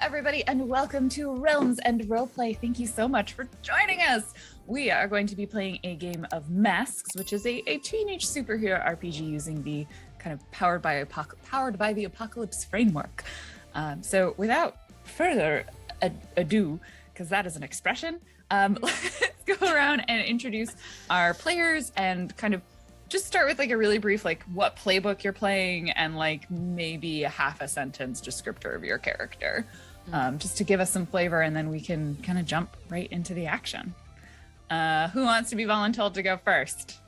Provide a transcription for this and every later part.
everybody, and welcome to Realms and Roleplay. Thank you so much for joining us. We are going to be playing a game of Masks, which is a teenage superhero RPG using the kind of powered by the apocalypse framework. So without further ado, because that is an expression, let's go around and introduce our players and kind of just start with like a really brief, like what playbook you're playing and like maybe a half a sentence descriptor of your character, just to give us some flavor, and then we can kind of jump right into the action. Who wants to be voluntold to go first?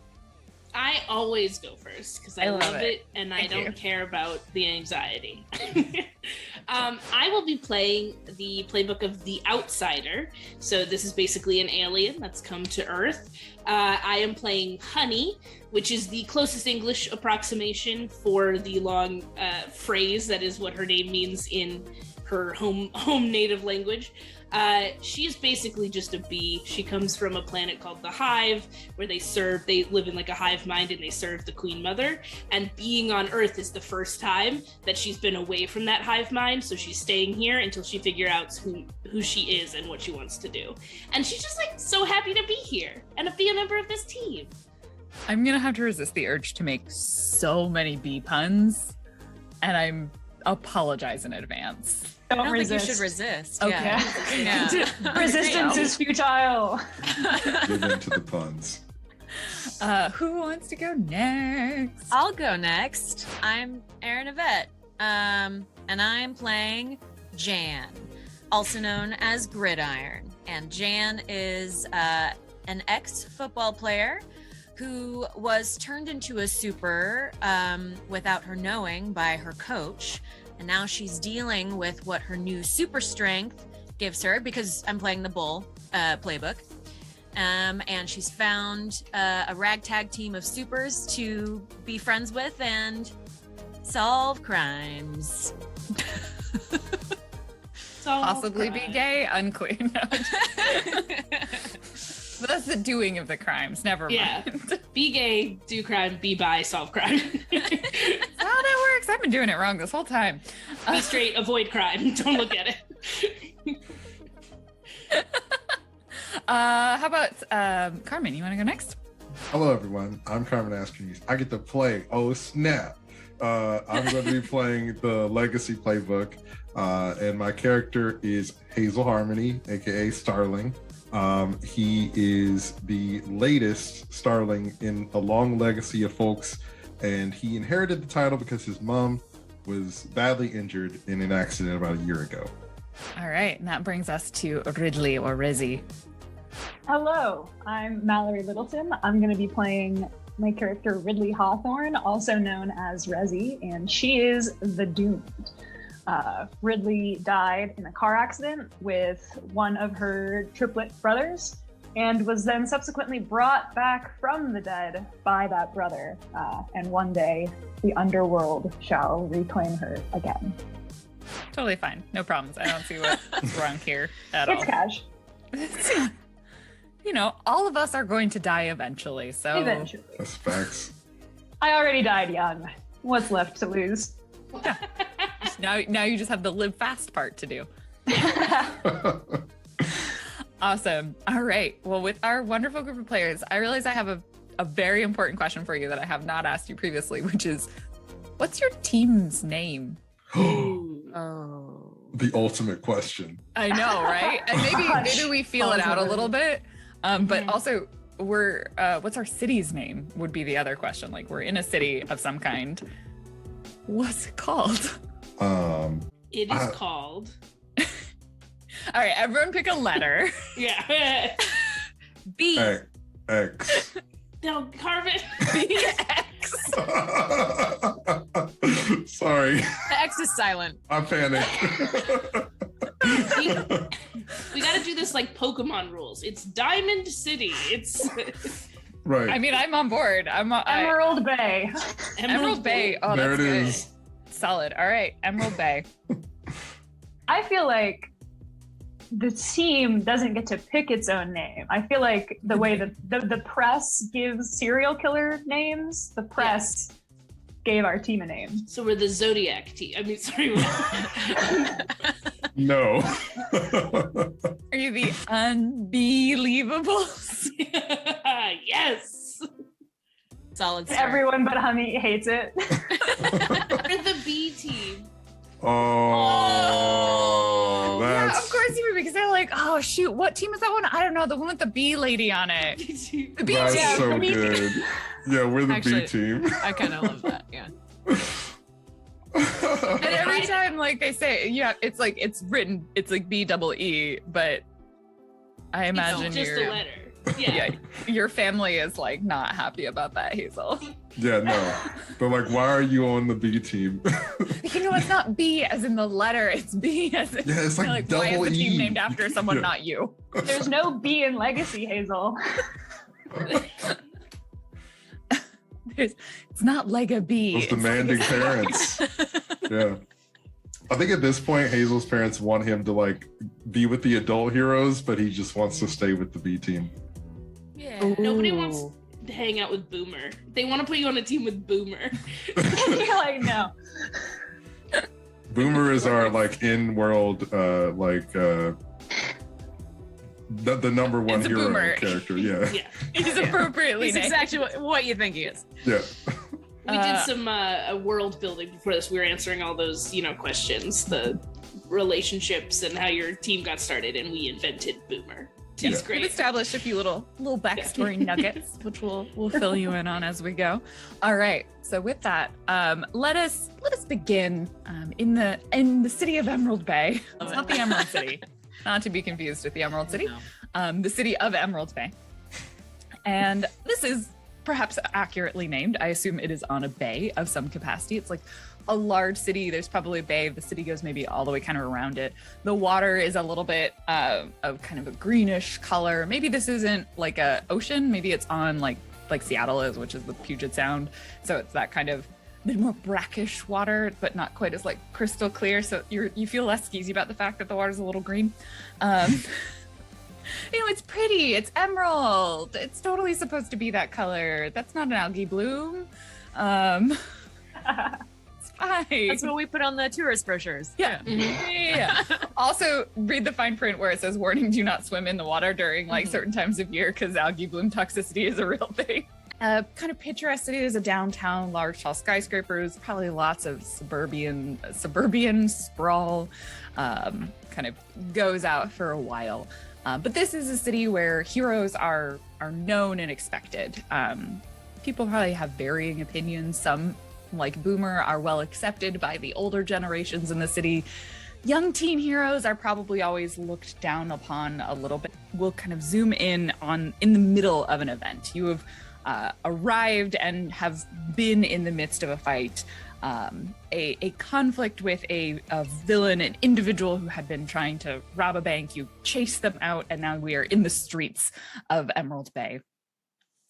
I always go first because I love it and I don't care about the anxiety. I will be playing the playbook of The Outsider. So this is basically an alien that's come to Earth. I am playing Honey, which is the closest English approximation for the long phrase that is what her name means in her home native language. She is basically just a bee. She comes from a planet called the Hive, where they live in like a hive mind and they serve the Queen Mother. And being on Earth is the first time that she's been away from that hive mind, so she's staying here until she figures out who she is and what she wants to do. And she's just like so happy to be here and to be a member of this team. I'm gonna have to resist the urge to make so many bee puns, and I'm apologize in advance. I don't think you should resist. Okay. Yeah. Resistance is futile. Give in to the puns. Who wants to go next? I'll go next. I'm Erin Yvette, and I'm playing Jan, also known as Gridiron. And Jan is an ex-football player who was turned into a super without her knowing by her coach. And now she's dealing with what her new super strength gives her, because I'm playing the Bull playbook. And she's found a ragtag team of supers to be friends with and solve crimes. Possibly be gay, unclear. No. But that's the doing of the crimes. Never mind. Yeah. Be gay, do crime, be bi, solve crime. That's how that works. I've been doing it wrong this whole time. Be straight, avoid crime. Don't look at it. How about Carmen? You want to go next? Hello, everyone. I'm Carmen Askews. I get to play. Oh, snap. I'm going to be playing the Legacy playbook, and my character is Hazel Harmony, aka Starling. He is the latest Starling in a long legacy of folks, and he inherited the title because his mom was badly injured in an accident about a year ago. All right, and that brings us to Ridley or Rizzy. Hello, I'm Mallory Littleton. I'm going to be playing my character Ridley Hawthorne, also known as Rezzy, and she is the Doomed. Ridley died in a car accident with one of her triplet brothers and was then subsequently brought back from the dead by that brother. And one day the underworld shall reclaim her again. Totally fine. No problems. I don't see what's wrong here at all. It's cash. You know, all of us are going to die eventually, so... Eventually. That's facts. I already died young. What's left to lose? Yeah. Now you just have the live fast part to do. Awesome. All right. Well, with our wonderful group of players, I realize I have a very important question for you that I have not asked you previously, which is, what's your team's name? Oh. The ultimate question. I know, right? And maybe we feel it out a little bit. But also, what's our city's name would be the other question. Like, we're in a city of some kind. What's it called? It is called. All right, everyone pick a letter. Yeah. B. X. No, carve it. X. Sorry. The X is silent. I panicked. We got to do this like Pokemon rules. It's Diamond City. It's Right. I mean, I'm on board. Emerald Bay. Emerald Bay. Oh, there that's it good. is. Solid. All right, Emerald Bay. I feel like the team doesn't get to pick its own name. I feel like the way that the press gives serial killer names, the press gave our team a name. So we're the Zodiac team. I mean, sorry. No. Are you the unbelievables? Yes. Solid start. Everyone but Honey hates it. We're the B team. Oh, Yeah, that's of course you would, because they're like, oh shoot, what team is that one? I don't know, the one with the bee lady on it. The bee that's team. so The bee team. good. Yeah, we're the Actually, B team. I kind of love that. Yeah. And every time, like they say, yeah, it's like it's written, it's like BEE, but I imagine It's just a letter. yeah, your family is like not happy about that, Hazel. Yeah, no. But like, why are you on the B team? You know, it's not B as in the letter, it's B as in, Yeah, it's like why double is the team E. named after someone, Yeah. not you? There's no B in Legacy, Hazel. It's not Lega B. Those demanding parents. Yeah. I think at this point, Hazel's parents want him to like be with the adult heroes, but he just wants to stay with the B team. Yeah. Nobody wants to hang out with Boomer. They want to put you on a team with Boomer. You're like, no. Boomer is our like in-world the number one It's a hero boomer. character. Yeah. Yeah. He's appropriately He's named. exactly what you think he is. Yeah. We did some world building before this. We were answering all those, questions, the relationships and how your team got started, and we invented Boomer. He's We've great. established a few little backstory nuggets, which we'll fill you in on as we go. All right. So with that, let us begin in the city of Emerald Bay. It's not the Emerald City, not to be confused with the Emerald City. The city of Emerald Bay, and this is perhaps accurately named. I assume it is on a bay of some capacity. It's like a large city. There's probably a bay. The city goes maybe all the way kind of around it. The water is a little bit of kind of a greenish color. Maybe this isn't like a ocean. Maybe it's on like Seattle is, which is the Puget Sound. So it's that kind of bit more brackish water, but not quite as like crystal clear. So you feel less skeezy about the fact that the water's a little green. It's pretty. It's emerald. It's totally supposed to be that color. That's not an algae bloom. It's fine. That's what we put on the tourist brochures. Yeah. Yeah. Also, read the fine print where it says, warning, do not swim in the water during like certain times of year because algae bloom toxicity is a real thing. Kind of picturesque city is a downtown, large, tall skyscrapers, probably lots of suburban sprawl, kind of goes out for a while. But this is a city where heroes are known and expected. People probably have varying opinions. Some, like Boomer, are well accepted by the older generations in the city. Young teen heroes are probably always looked down upon a little bit. We'll kind of zoom in the middle of an event. You have arrived and have been in the midst of a fight. A conflict with a villain, an individual who had been trying to rob a bank. You chase them out, and now we are in the streets of Emerald Bay.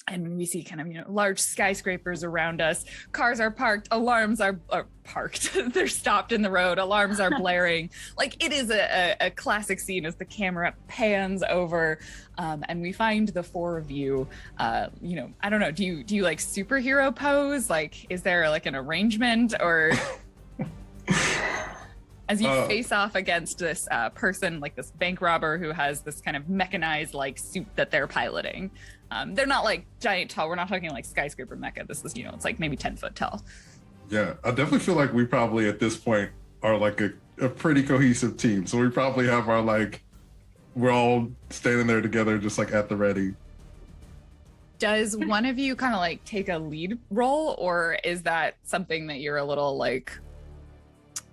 And we see kind of, large skyscrapers around us. Cars are parked. Alarms are parked. They're stopped in the road. Alarms are blaring. Like, it is a classic scene as the camera pans over, and we find the four of you. I don't know. Do you like superhero pose? Like, is there like an arrangement or? As you face off against this person, like this bank robber who has this kind of mechanized like suit that they're piloting. They're not like giant tall. We're not talking like skyscraper mecha. This is, it's like maybe 10 foot tall. Yeah, I definitely feel like we probably at this point are like a pretty cohesive team. So we probably have our we're all standing there together just like at the ready. Does one of you kind of like take a lead role, or is that something that you're a little like,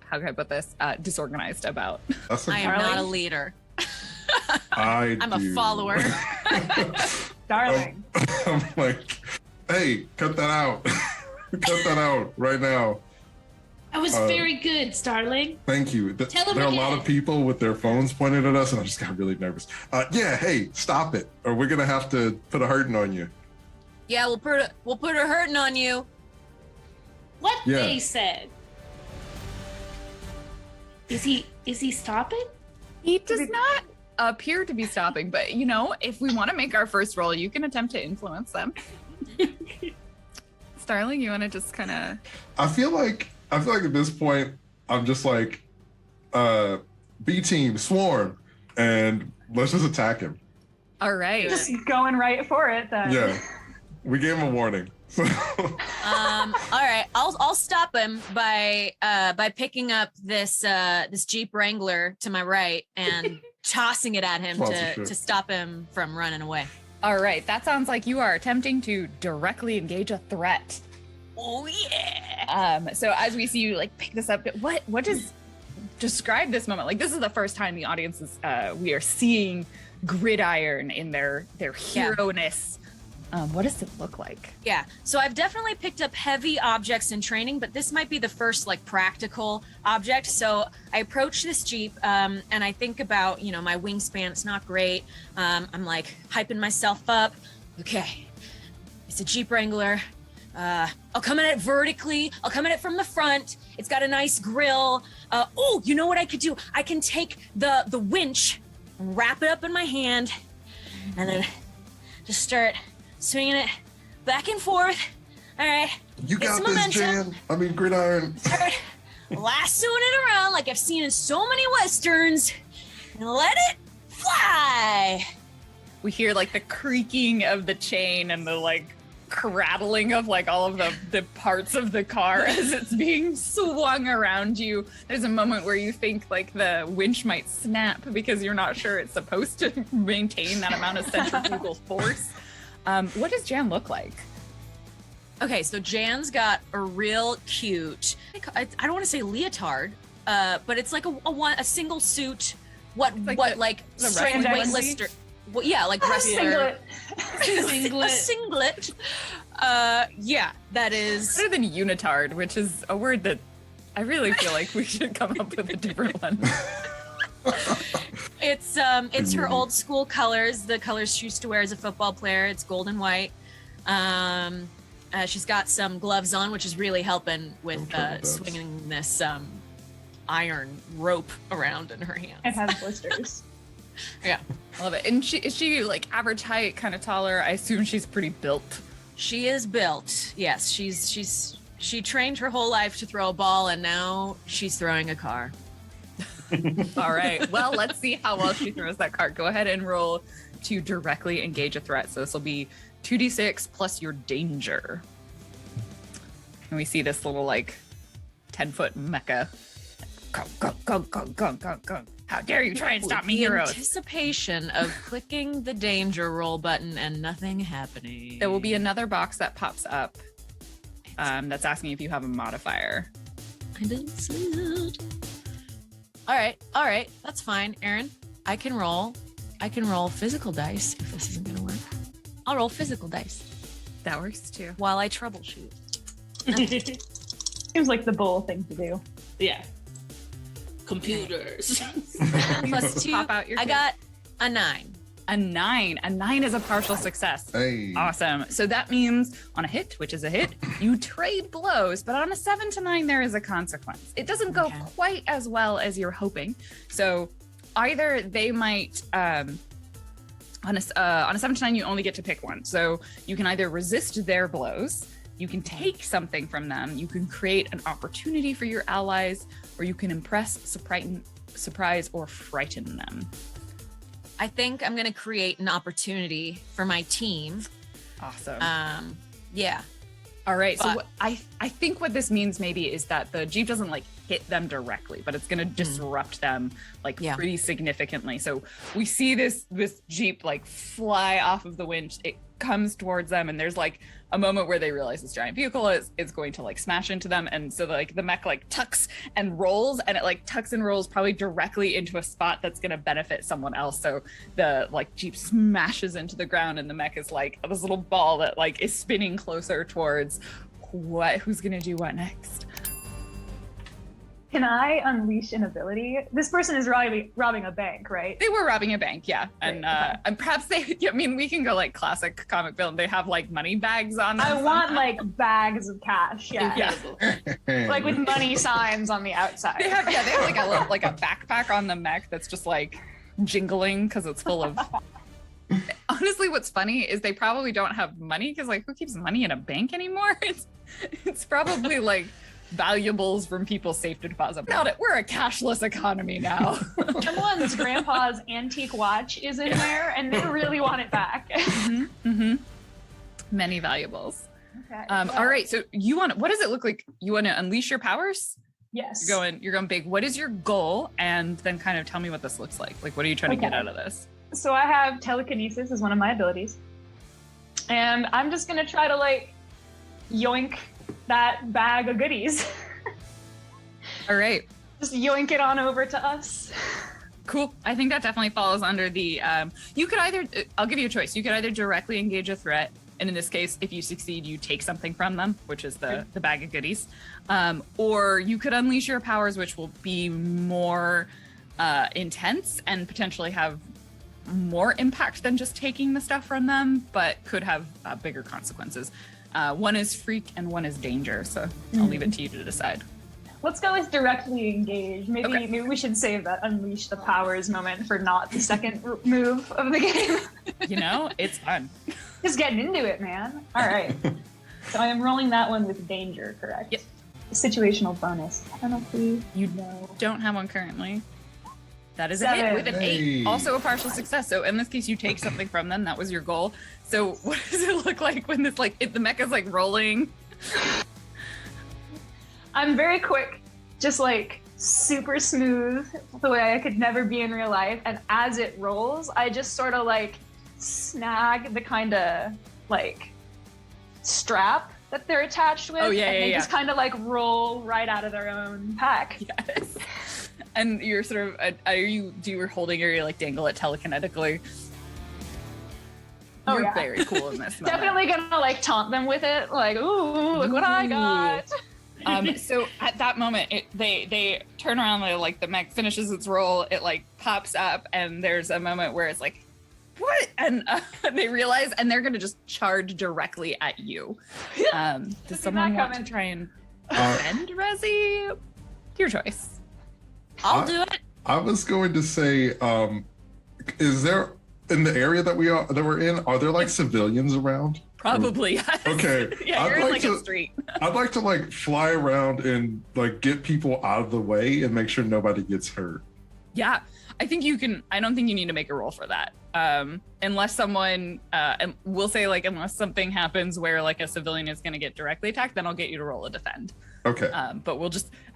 how can I put this, disorganized about? I am not a leader. I'm a follower. Darling. I'm like, hey, cut that out. Cut that out right now. That was very good, Starling. Thank you. Tell him there are a lot again. of people with their phones pointed at us, and I just got really nervous. Yeah, hey, stop it, or we're gonna have to put a hurting on you. Yeah, we'll put a hurting on you. What Yeah. they said. Is he stopping? He does not appear to be stopping, but if we want to make our first roll, you can attempt to influence them. Starling, you want to just kind of? I feel like at this point, I'm just like, B team, swarm, and let's just attack him. All right. Just going right for it then. Yeah, we gave him a warning. So All right, I'll stop him by picking up this Jeep Wrangler to my right and tossing it at him to stop him from running away. All right. That sounds like you are attempting to directly engage a threat. Oh yeah. So as we see you like pick this up, what does describe this moment? Like this is the first time the audience is we are seeing Gridiron in their hero-ness. What does it look like? Yeah, so I've definitely picked up heavy objects in training, but this might be the first like practical object. So I approach this Jeep and I think about, my wingspan. It's not great. I'm like hyping myself up. Okay, it's a Jeep Wrangler. I'll come at it vertically. I'll come at it from the front. It's got a nice grill. Oh, you know what I could do? I can take the winch, wrap it up in my hand, and then just start swinging it back and forth. All right. You got this, Jan. I mean, Gridiron. Start lassoing it around like I've seen in so many westerns, and let it fly. We hear like the creaking of the chain and the like rattling of like all of the parts of the car as it's being swung around you. There's a moment where you think like the winch might snap because you're not sure it's supposed to maintain that amount of centrifugal force. What does Jan look like? Okay, so Jan's got a real cute, I don't want to say leotard, but it's like a single suit. What straight weightlifter? Well, yeah, like wrestler. Singlet. A singlet. Yeah, that is better than unitard, which is a word that I really feel like we should come up with a different one. It's her old school colors, the colors she used to wear as a football player. It's gold and white. She's got some gloves on, which is really helping with swinging this iron rope around in her hands. It has blisters. Yeah, I love it. And is she like average height, kind of taller? I assume she's pretty built. She is built. Yes, she trained her whole life to throw a ball, and now she's throwing a car. All right. Well, let's see how well she throws that car. Go ahead and roll to directly engage a threat. So this will be 2d6 plus your danger. And we see this little like 10-foot mecha. Go. How dare you try and stop me, heroes? Anticipation of clicking the danger roll button and nothing happening. There will be another box that pops up that's asking if you have a modifier. I didn't see it. All right, that's fine, Aaron. I can roll physical dice if this isn't gonna work. I'll roll physical dice That works too. while I troubleshoot. Seems like the bull thing to do. Yeah. Computers. Plus 2. Pop out your I got a 9. A 9. A 9 is a partial success. Hey. Awesome. So that means on a hit, which is a hit, you trade blows, but on a 7 to 9, there is a consequence. It doesn't go quite as well as you're hoping. So either they might, on a 7 to 9, you only get to pick one. So you can either resist their blows, you can take something from them, you can create an opportunity for your allies, or you can impress, surprise, or frighten them. I think I'm gonna create an opportunity for my team. Awesome. Yeah. All right. So what, I think what this means maybe is that the Jeep doesn't like hit them directly, but it's going to disrupt them like pretty significantly. So we see this Jeep like fly off of the winch. It comes towards them, and there's like a moment where they realize this giant vehicle is going to like smash into them, and so like the mech like tucks and rolls, and it like tucks and rolls probably directly into a spot that's going to benefit someone else. So the like Jeep smashes into the ground, and the mech is like this little ball that like is spinning closer towards who's going to do what next. Can I unleash an ability? This person is robbing a bank, right? They were robbing a bank, yeah. And and perhaps they, I mean, we can go like classic comic film. They have like money bags on them. I want like bags of cash, yeah. Like with money signs on the outside. They have like a backpack on the mech that's just like jingling because it's full of. Honestly, what's funny is they probably don't have money because like who keeps money in a bank anymore? It's probably like valuables from people's safe deposit. We're a cashless economy now. Someone's grandpa's antique watch is in there, and they really want it back. Many valuables. Okay. All right. So what does it look like? You want to unleash your powers? Yes. You're going big. What is your goal? And then kind of tell me what this looks like. Like, what are you trying to get out of this? So I have telekinesis as one of my abilities. And I'm just going to try to like yoink that bag of goodies. All right. Just yoink it on over to us. Cool. I think that definitely falls under the, you could either, I'll give you a choice. You could either directly engage a threat. And in this case, if you succeed, you take something from them, which is the bag of goodies. Or you could unleash your powers, which will be more intense and potentially have more impact than just taking the stuff from them, but could have bigger consequences. One is freak and one is danger. So I'll leave it to you to decide. Let's go with directly engage. Maybe we should save that unleash the powers moment for not the second move of the game. You know, it's fun. Just getting into it, man. All right. So I am rolling that one with danger, correct? Yep. Situational bonus penalty. You know. Don't have one currently. That is 7. a hit with an 8. Hey. Also a partial success. So in this case, you take something from them. That was your goal. So what does it look like when this if the mecha's like rolling? I'm very quick, just like super smooth, the way I could never be in real life. And as it rolls, I just sort of like snag the kind of like strap that they're attached with. Oh, yeah, and yeah, they yeah. just kind of like roll right out of their own pack. Yes. And you're sort of, do you holding or you like dangle it telekinetically? Oh, You're yeah. very cool in this moment. Definitely gonna like taunt them with it, like, ooh, look what I got. So at that moment, they turn around, the mech finishes its roll, it like pops up, and there's a moment where it's like, what? And they realize, and they're gonna just charge directly at you. Does someone want to try and defend Resi? Your choice. I'll do it. I was going to say, is there in the area that we're in? Are there like civilians around? Probably. Yes. Okay. Yeah, you're in like a street. I'd like to like fly around and like get people out of the way and make sure nobody gets hurt. Yeah, I think you can. I don't think you need to make a roll for that. Unless someone, and we'll say like unless something happens where like a civilian is going to get directly attacked, then I'll get you to roll a defend. Okay. But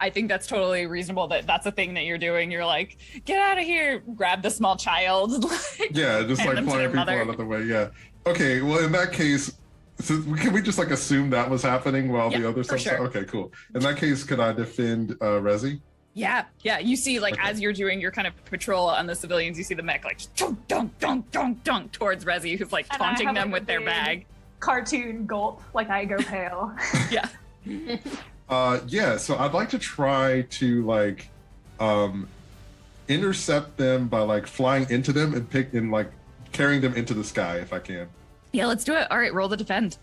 I think that's totally reasonable that's a thing that you're doing. You're like, get out of here, grab the small child. Yeah, just like flying people out of the way. Yeah. Okay, well in that case, so can we just like assume that was happening while the other stuff? Sure. Okay, cool. In that case, could I defend Resi? Yeah. You see, like as you're doing your kind of patrol on the civilians, you see the mech like dunk, dunk, dunk, dunk, dunk towards Resi, who's like taunting them with their bag. Cartoon gulp, like I go pale. Yeah. Yeah, so I'd like to try to like intercept them by like flying into them and like carrying them into the sky if I can. Yeah, let's do it. All right, roll the defend.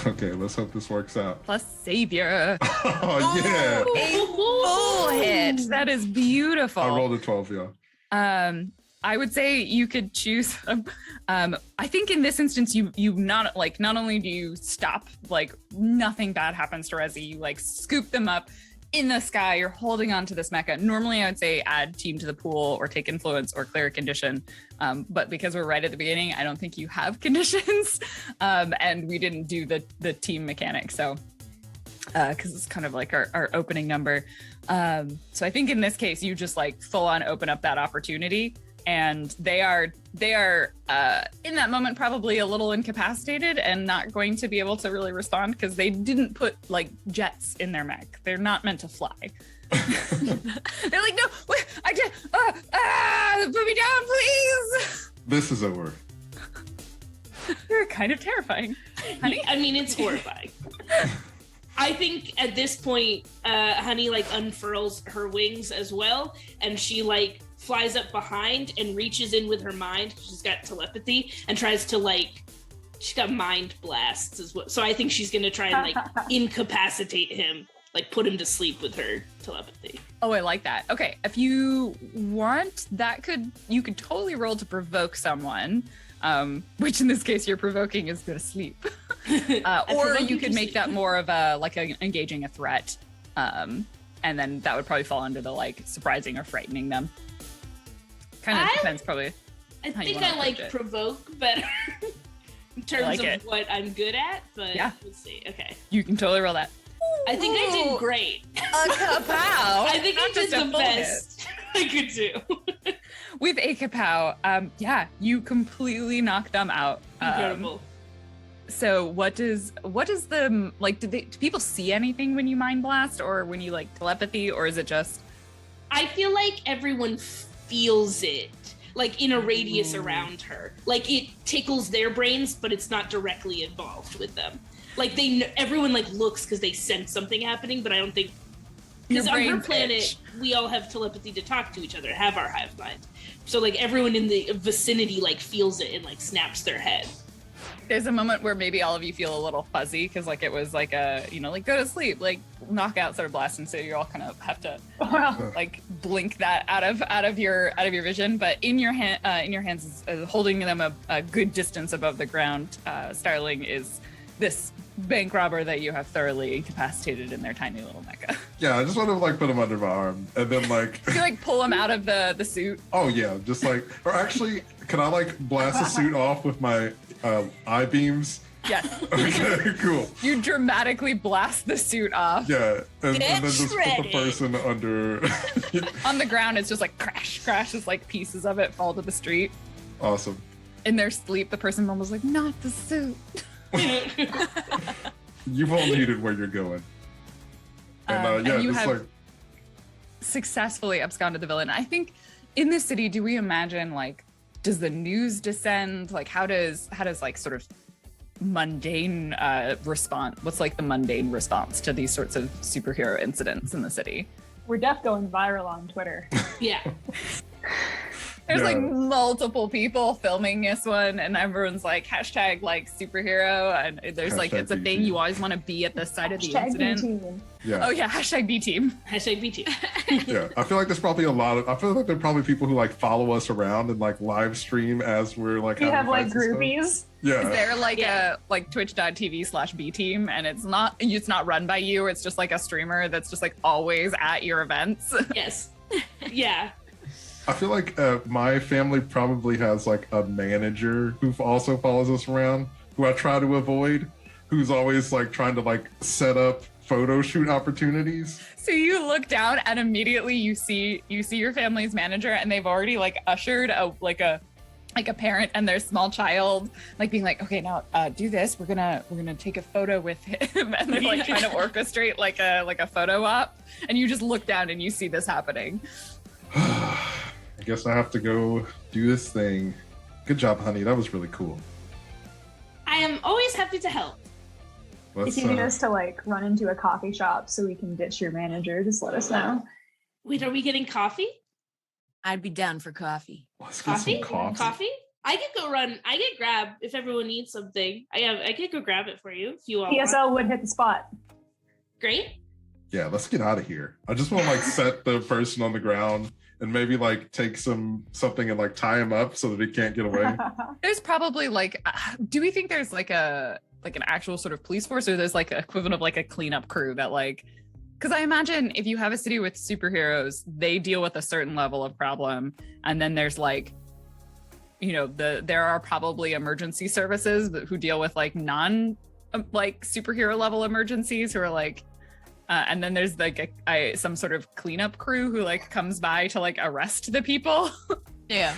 Okay, let's hope this works out. Plus savior. Oh yeah. A full hit. That is beautiful. I rolled a 12, yeah. I would say you could choose. I think in this instance, you not only do you stop, like nothing bad happens to Resi, you like scoop them up in the sky. You're holding on to this mecha. Normally, I would say add team to the pool or take influence or clear a condition. But because we're right at the beginning, I don't think you have conditions, and we didn't do the team mechanic. So. Because it's kind of like our opening number. So I think in this case, you just like full on open up that opportunity. And they are in that moment probably a little incapacitated and not going to be able to really respond because they didn't put like jets in their mech. They're not meant to fly. They're like, no, wait, I can't. Put me down, please. This is over. You're kind of terrifying, honey. I mean, it's horrifying. I think at this point, Honey like unfurls her wings as well, and she like flies up behind and reaches in with her mind. She's got telepathy and tries to she's got mind blasts as well. So I think she's gonna try and like incapacitate him, like put him to sleep with her telepathy. Oh, I like that. Okay, if you want, you could totally roll to provoke someone, which in this case you're provoking is go to sleep. Or you could make that more of a engaging a threat. And then that would probably fall under the like surprising or frightening them. Kind of depends probably. I think I like provoke better in terms of what I'm good at, but we'll see. Okay. You can totally roll that. I think I did great. A kapow! I think I did the best I could do. With a kapow, you completely knocked them out. Incredible. So what does the like? Do people see anything when you mind blast, or when you like telepathy, or is it just? I feel like everyone feels it, like in a radius around her. Like it tickles their brains, but it's not directly involved with them. Like everyone like looks because they sense something happening, but I don't think because on her planet we all have telepathy to talk to each other, have our hive mind. So like everyone in the vicinity like feels it and like snaps their head. There's a moment where maybe all of you feel a little fuzzy because like it was like a like go to sleep, like knockout sort of blast, and so you all kind of have to like blink that out of your vision. But in your hands is holding them a good distance above the ground. Starling is this bank robber that you have thoroughly incapacitated in their tiny little mecha. Yeah, I just want to like put him under my arm and then like you like pull him out of the suit. Oh yeah, just like, or actually, can I like blast the suit off with my eye beams? Yes. Okay, cool. You dramatically blast the suit off. Yeah, and then just put the person under. On the ground, it's just like crash, crash. It's like pieces of it fall to the street. Awesome. In their sleep, the person was like, "Not the suit." You've all needed where you're going. And and you just have like successfully absconded the villain. I think in this city, do we imagine like, does the news descend? Like, how does like sort of mundane response? What's like the mundane response to these sorts of superhero incidents in the city? We're def going viral on Twitter. Yeah. There's like multiple people filming this one, and everyone's like hashtag like superhero, and there's hashtag like it's a thing you always want to be at the side of the incident. B-team. Yeah. Oh yeah, hashtag B team. Hashtag B team. Yeah, I feel like there's probably I feel like there are probably people who like follow us around and like live stream as we're like. We have like groupies. Yeah. Is there like a like twitch.tv/B team, and it's not run by you? It's just like a streamer that's just like always at your events. Yes. Yeah. I feel like my family probably has like a manager who also follows us around, who I try to avoid, who's always like trying to like set up photo shoot opportunities. So you look down and immediately you see your family's manager, and they've already like ushered a parent and their small child, like being like, okay, now do this. We're gonna take a photo with him, and they're like trying to orchestrate like a photo op, and you just look down and you see this happening. I guess I have to go do this thing. Good job, honey. That was really cool. I am always happy to help. If you need us to like run into a coffee shop so we can ditch your manager, just let us know. Wait, are we getting coffee? I'd be down for coffee. Let's get some Coffee? I could grab if everyone needs something. I could go grab it for you if you want. PSL would hit the spot. Great. Yeah, let's get out of here. I just want to like set the person on the ground and maybe like take something and like tie him up so that he can't get away. There's probably like, do we think there's like an actual sort of police force, or there's like an equivalent of like a cleanup crew that like, because I imagine if you have a city with superheroes, they deal with a certain level of problem, and then there's like, there are probably emergency services who deal with like non like superhero level emergencies who are like. And then there's like some sort of cleanup crew who like comes by to like arrest the people. Yeah.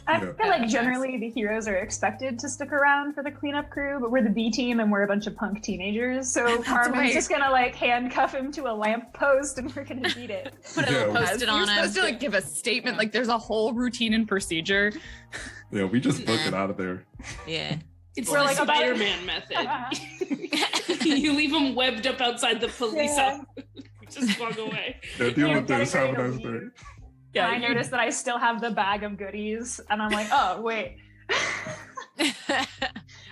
I feel like generally the heroes are expected to stick around for the cleanup crew, but we're the B team and we're a bunch of punk teenagers. So Carmen's just gonna like handcuff him to a lamppost and we're gonna beat it. Put a little post-it on him. You're supposed to like give a statement, like there's a whole routine and procedure. Yeah, we just book it out of there. Yeah. It's like a Spider-Man method. You leave them webbed up outside the police office. Just walk away. Yeah, deal with this. Have a nice day. Yeah, I noticed that I still have the bag of goodies, and I'm like, oh wait,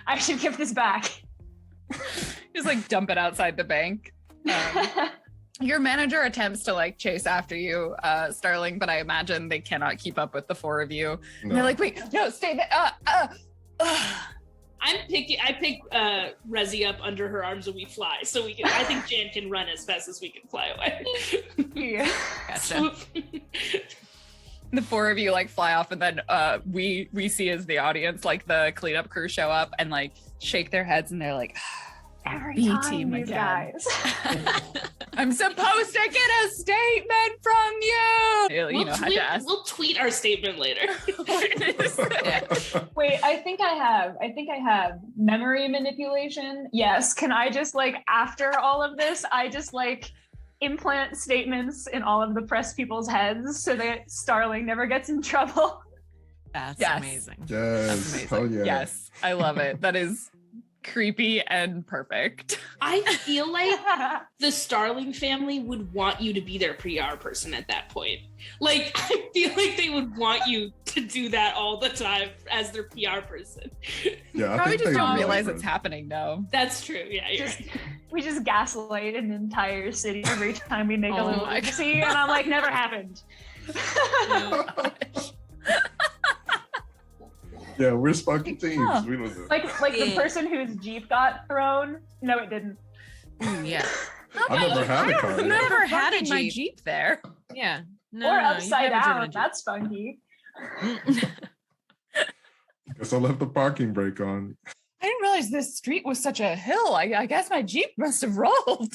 I should give this back. Just like dump it outside the bank. Your manager attempts to like chase after you, Starling, but I imagine they cannot keep up with the four of you. No. And they're like, wait, no, stay there. I pick Rezi up under her arms and we fly. So I think Jan can run as fast as we can fly away. Yeah. Gotcha. The four of you like fly off, and then we see as the audience like the cleanup crew show up and like shake their heads, and they're like, Every B time, team these again. guys. I'm supposed to get a statement from you. You know, had to ask. We'll tweet our statement later. Yeah. Wait, I think I have memory manipulation. Yes. Can I just like, after all of this, I just like implant statements in all of the press people's heads so that Starling never gets in trouble? That's Yes. amazing. Yes. That's amazing. Hell yeah. Yes, I love it. That is creepy and perfect. I feel like the Starling family would want you to be their PR person at that point. Like, I feel like they would want you to do that all the time as their PR person. Yeah, I Probably think just they don't would. realize it's happening though. That's true. Yeah, you're Just- right. We just gaslight an entire city every time we make a Oh little my oopsie, and I'm like, never happened. Yeah, we're spunky teams. Huh. We don't know. Like the Yeah. person whose Jeep got thrown. No, it didn't. Ooh, yeah. I never had a car. I've yet. never had Fucking my Jeep. Jeep there. Yeah. No, Or no, no, you've upside never driven a down. That's funky. Jeep. Guess I left the parking brake on. I didn't realize this street was such a hill. I guess my Jeep must have rolled.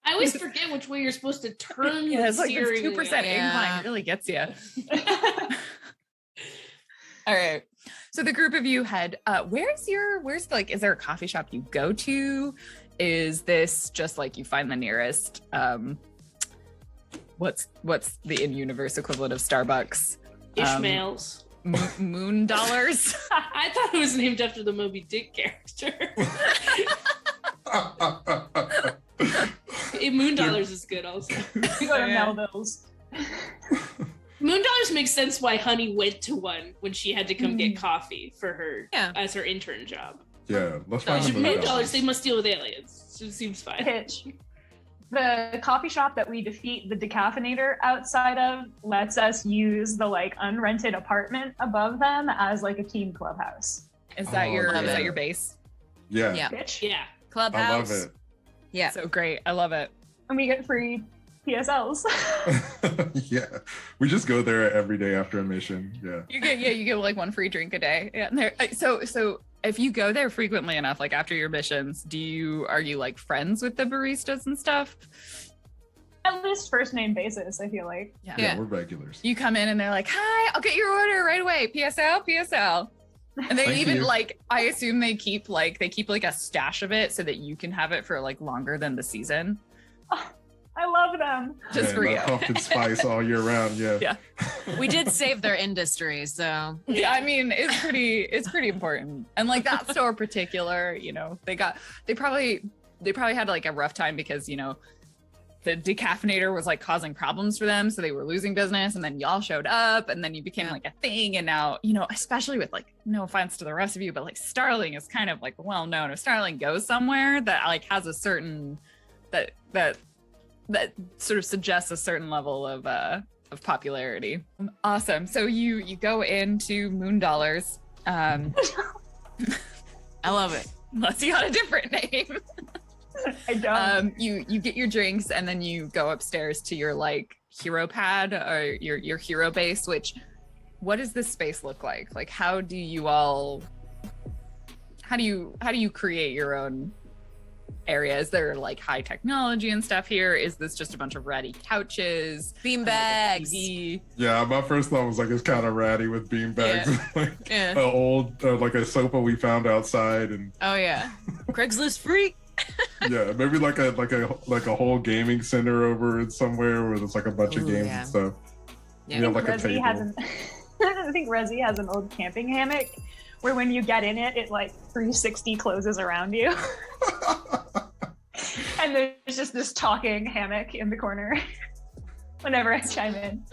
I always forget which way you're supposed to turn Yeah, the it's like this steering 2% wheel. Yeah. incline really gets you. All right. So the group of you head, where's like, is there a coffee shop you go to? Is this just like you find the nearest, what's the in-universe equivalent of Starbucks? Ishmael's. Moon dollars? I thought it was named after the Moby Dick character. Moon Dollars is good also. We go to Yeah. Melville's. Moon Dollars makes sense why Honey went to one when she had to come get coffee for her Yeah. as her intern job. Yeah, let's find No, the Moon Moon Dollars, Dollars. they must deal with aliens. So it seems fine. Pitch. The coffee shop that we defeat the decaffeinator outside of lets us use the like unrented apartment above them as like a team clubhouse. Is that Oh, your love is that it. your base? Yeah, Yeah. Bitch. Yeah. Clubhouse. I love Yeah. So great. I love it. And we get free PSLs. it. Yeah, we just go there every day after a mission. Yeah. You get like one free drink a day. Yeah. And there, so if you go there frequently enough, like after your missions, are you like friends with the baristas and stuff? At least first name basis, I feel like. Yeah. Yeah, we're regulars. You come in and they're like, "Hi, I'll get your order right away. PSL, PSL." And they Thank even you. like, I assume they keep like a stash of it so that you can have it for like longer than the season. I love them. Just Man, for you. that pumpkin spice all year round. Yeah. Yeah. We did save their industry, so Yeah, I mean, it's pretty important. And like that store in particular, you know, they probably had like a rough time because, you know, the decaffeinator was like causing problems for them. So they were losing business, and then y'all showed up, and then you became like a thing. And now, you know, especially with like, no offense to the rest of you, but like Starling is kind of like well known. If Starling goes somewhere that like has a certain that sort of suggests a certain level of popularity. Awesome. So you go into Moon Dollars. I love it. Unless you got a different name. I don't. You get your drinks, and then you go upstairs to your like hero pad or your hero base. What does this space look like? Like, how do you create your own area? Is there like high technology and stuff here? Is this just a bunch of ratty couches, Bean like, a bags. TV? Yeah, my first thought was like it's kind of ratty with bean bags, like Yeah. an old like a sofa we found outside, and Oh yeah. Craigslist freak. yeah, maybe like a whole gaming center over in somewhere where there's like a bunch of Ooh, games yeah. and stuff. Yeah. You know, like a Resi table. has an I think Resi has an old camping hammock where when you get in it, it like 360 closes around you. And there's just this talking hammock in the corner whenever I chime in.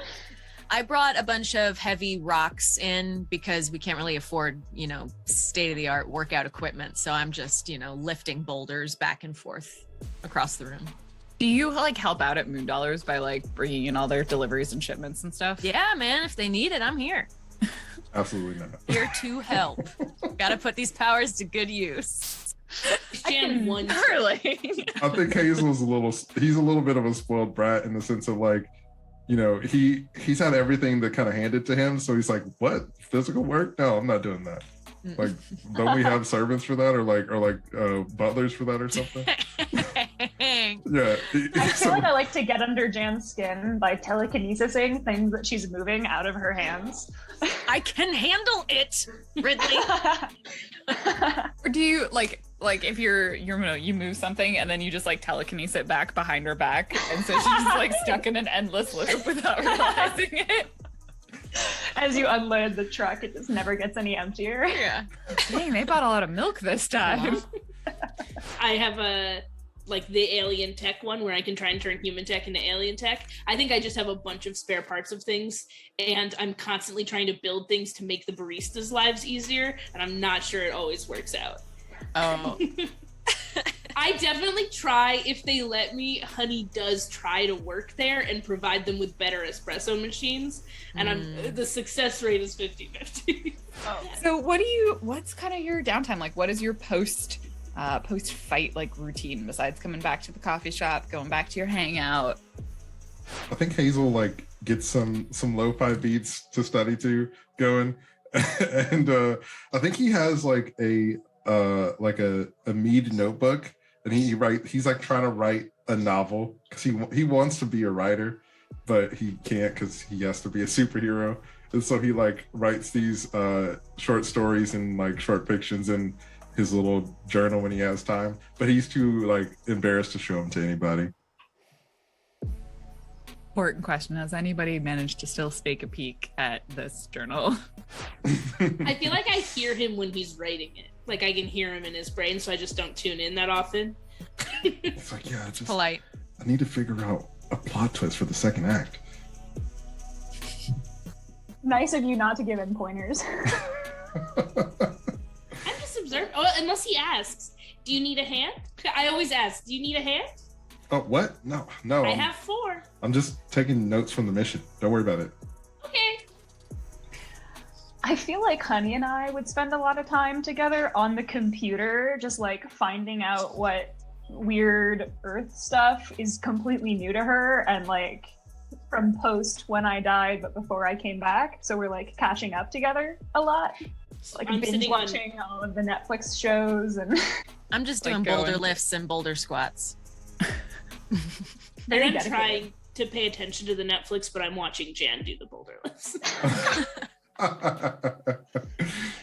I brought a bunch of heavy rocks in because we can't really afford, you know, state-of-the-art workout equipment. So I'm just, you know, lifting boulders back and forth across the room. Do you like help out at Moon Dollars by like bringing in all their deliveries and shipments and stuff? Yeah, man, if they need it, I'm here. Absolutely not. Here to help. Gotta put these powers to good use. Jan won. Darling. I think Hazel's he's a little bit of a spoiled brat in the sense of like, you know, he's had everything that kind of handed to him. So he's like, what? Physical work? No, I'm not doing that. Like, don't we have servants for that, or butlers for that or something? Yeah. I feel like I like to get under Jan's skin by telekinesising things that she's moving out of her hands. I can handle it, Ridley. Or do you like if you move something and then you just like telekinesis it back behind her back, and so she's just like stuck in an endless loop without realizing it? As you unload the truck, it just never gets any emptier. Yeah. Dang, they bought a lot of milk this time. I have the alien tech one where I can try and turn human tech into alien tech. I think I just have a bunch of spare parts of things, and I'm constantly trying to build things to make the baristas' lives easier, and I'm not sure it always works out. Oh. I definitely try. If they let me, Honey does try to work there and provide them with better espresso machines, and the success rate is 50-50. So what's kind of your downtime? Like, what is your post fight like routine besides coming back to the coffee shop, going back to your hangout? I think Hazel like gets some lo-fi beats to study to going, and I think he has like a Mead notebook, and he's like trying to write a novel because he wants to be a writer, but he can't because he has to be a superhero, and so he like writes these short stories and like short fictions in his little journal when he has time, but he's too like embarrassed to show them to anybody. Important question: has anybody managed to still stake a peek at this journal? I feel like I hear him when he's writing it. Like I can hear him in his brain, so I just don't tune in that often. It's like, yeah, just Polite. I need to figure out a plot twist for the second act. Nice of you not to give him pointers. I'm just observing. Oh, unless he asks, "Do you need a hand?" I always ask, "Do you need a hand?" Oh, what? No. I have 4. I'm just taking notes from the mission. Don't worry about it. Okay. I feel like Honey and I would spend a lot of time together on the computer, just like finding out what weird Earth stuff is completely new to her, and like from post when I died, but before I came back. So we're like catching up together a lot, like I'm binge watching all of the Netflix shows, and I'm just Like doing boulder going- lifts and boulder squats. very I'm dedicated. trying to pay attention to the Netflix, but I'm watching Jan do the boulder lifts.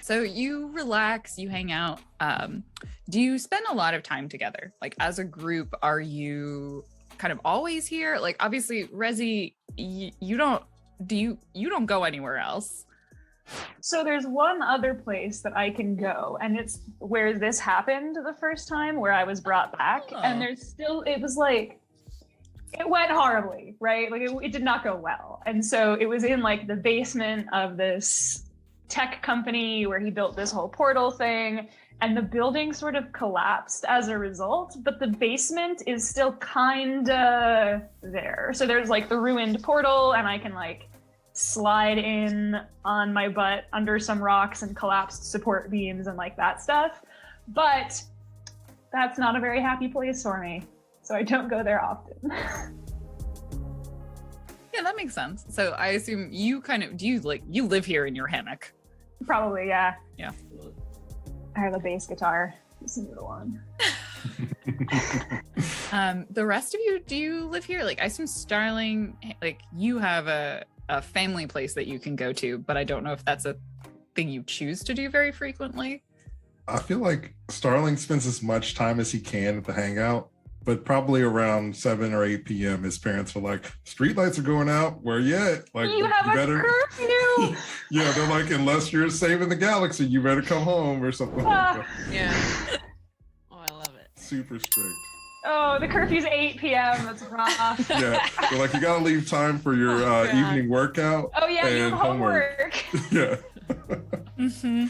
So you relax, you hang out. Do you spend a lot of time together? Like as a group, are you kind of always here? Like obviously, Rezi, you don't go anywhere else. So there's one other place that I can go, and it's where this happened the first time, where I was brought back. Oh. And it was like, it went horribly, right? Like it did not go well. And so it was in like the basement of this tech company where he built this whole portal thing, and the building sort of collapsed as a result, but the basement is still kinda there. So there's like the ruined portal, and I can like slide in on my butt under some rocks and collapsed support beams and like that stuff. But that's not a very happy place for me, so I don't go there often. Yeah, that makes sense. So I assume you you live here in your hammock. Probably, yeah. Yeah. I have a bass guitar. Listen to the one. The rest of you, do you live here? Like I assume Starling, like you have a family place that you can go to, but I don't know if that's a thing you choose to do very frequently. I feel like Starling spends as much time as he can at the hangout, but probably around 7 or 8 p.m. his parents are like, "Streetlights are going out. Where you at? Like, You have a curfew! Yeah, they're like, unless you're saving the galaxy, you better come home or something like that. Yeah. Oh, I love it. Super strict. Oh, the curfew's 8 p.m. That's rough. Yeah, they're like, you gotta leave time for your God. evening workout. Oh yeah, you and have homework. Yeah. Mm-hmm.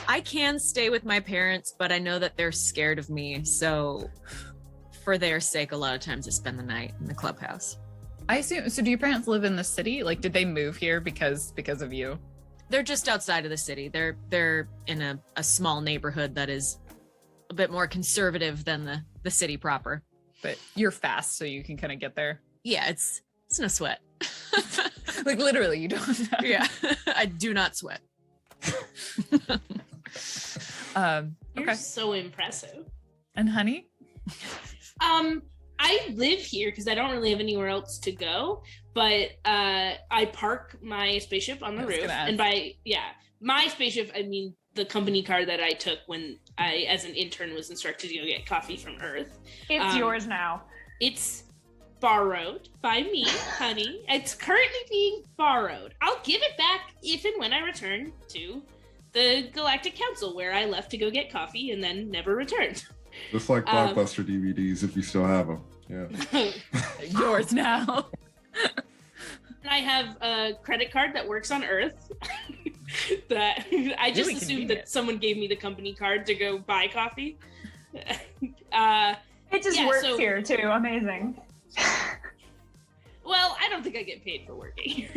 I can stay with my parents, but I know that they're scared of me. So for their sake, a lot of times I spend the night in the clubhouse. I assume. So, do your parents live in the city? Like, did they move here because of you? They're just outside of the city. They're in a small neighborhood that is a bit more conservative than the city proper. But you're fast, so you can kind of get there. Yeah, it's no sweat. Like literally, you don't. Yeah, I do not sweat. You're so impressive. And honey? I live here because I don't really have anywhere else to go, but I park my spaceship on the roof. And my spaceship, I mean the company car that I took when I, as an intern, was instructed to go get coffee from Earth. It's yours now. It's borrowed by me, honey. It's currently being borrowed. I'll give it back if and when I return to the Galactic Council, where I left to go get coffee and then never returned. Just like Blockbuster DVDs, if you still have them. Yeah. Yours now. And I have a credit card that works on Earth that I just Really assumed convenient. that someone gave me the company card to go buy coffee. It just works here too. Amazing. Well, I don't think I get paid for working here.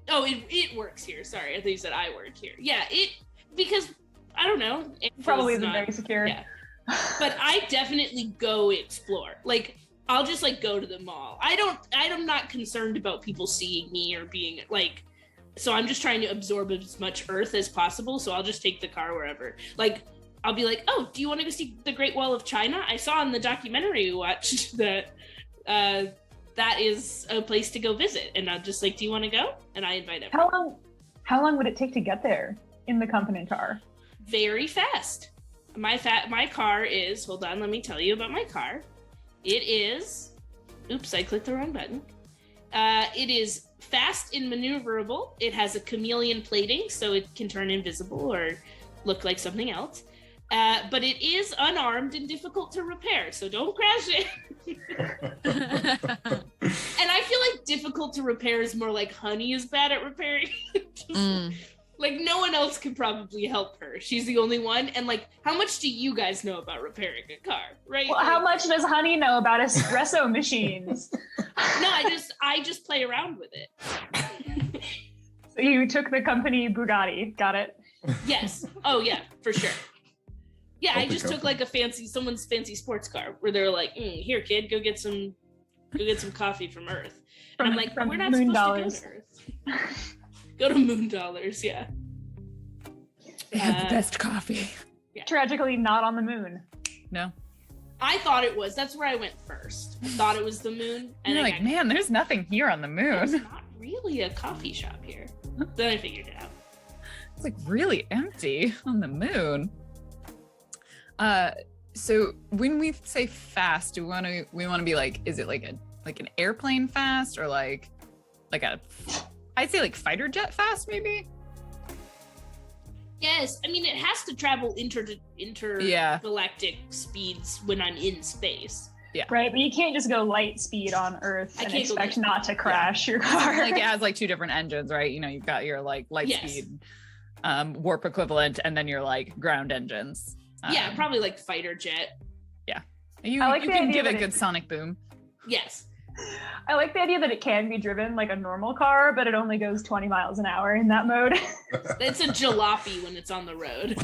It works here. Sorry, I thought you said I work here. Yeah, because I don't know. Probably isn't very secure. Yeah. But I definitely go explore. Like, I'll just like go to the mall. I'm not concerned about people seeing me or being like, so I'm just trying to absorb as much Earth as possible. So I'll just take the car wherever. Like, I'll be like, oh, do you want to go see the Great Wall of China? I saw in the documentary we watched that that is a place to go visit. And I'm just like, do you want to go? And I invite everyone. How long would it take to get there in the company car? Very fast. My car is, hold on, let me tell you about my car. It is, oops, I clicked the wrong button. It is fast and maneuverable. It has a chameleon plating, so it can turn invisible or look like something else. But it is unarmed and difficult to repair, so don't crash it. And I feel like difficult to repair is more like Honey is bad at repairing. Like, no one else could probably help her. She's the only one. And like, how much do you guys know about repairing a car, right? Well, how much does Honey know about espresso machines? No, I just play around with it. So you took the company Bugatti, got it? Yes. Oh yeah, for sure. Yeah, I just took like someone's fancy sports car where they're like, here, kid, go get some coffee from Earth. And I'm like, we're not supposed to go to Earth. Go to Moon Dollars, yeah. They have the best coffee. Yeah. Tragically not on the moon. No. I thought it was. That's where I went first. I thought it was the moon. And You're like, man, there's nothing here on the there's moon. not really a coffee shop here. Then I figured it out. It's like really empty on the moon. So when we say fast, do we want to be like, is it like an airplane fast or like I'd say like fighter jet fast maybe? Yes, I mean it has to travel intergalactic speeds when I'm in space. Yeah. Right, but you can't just go light speed on Earth and expect not to crash your car. Like it has like two different engines, right? You know, you've got your like light speed warp equivalent and then your like ground engines. Yeah, probably like fighter jet. Yeah. You can give it a good sonic boom. Yes. I like the idea that it can be driven like a normal car, but it only goes 20 miles an hour in that mode. It's a jalopy when it's on the road.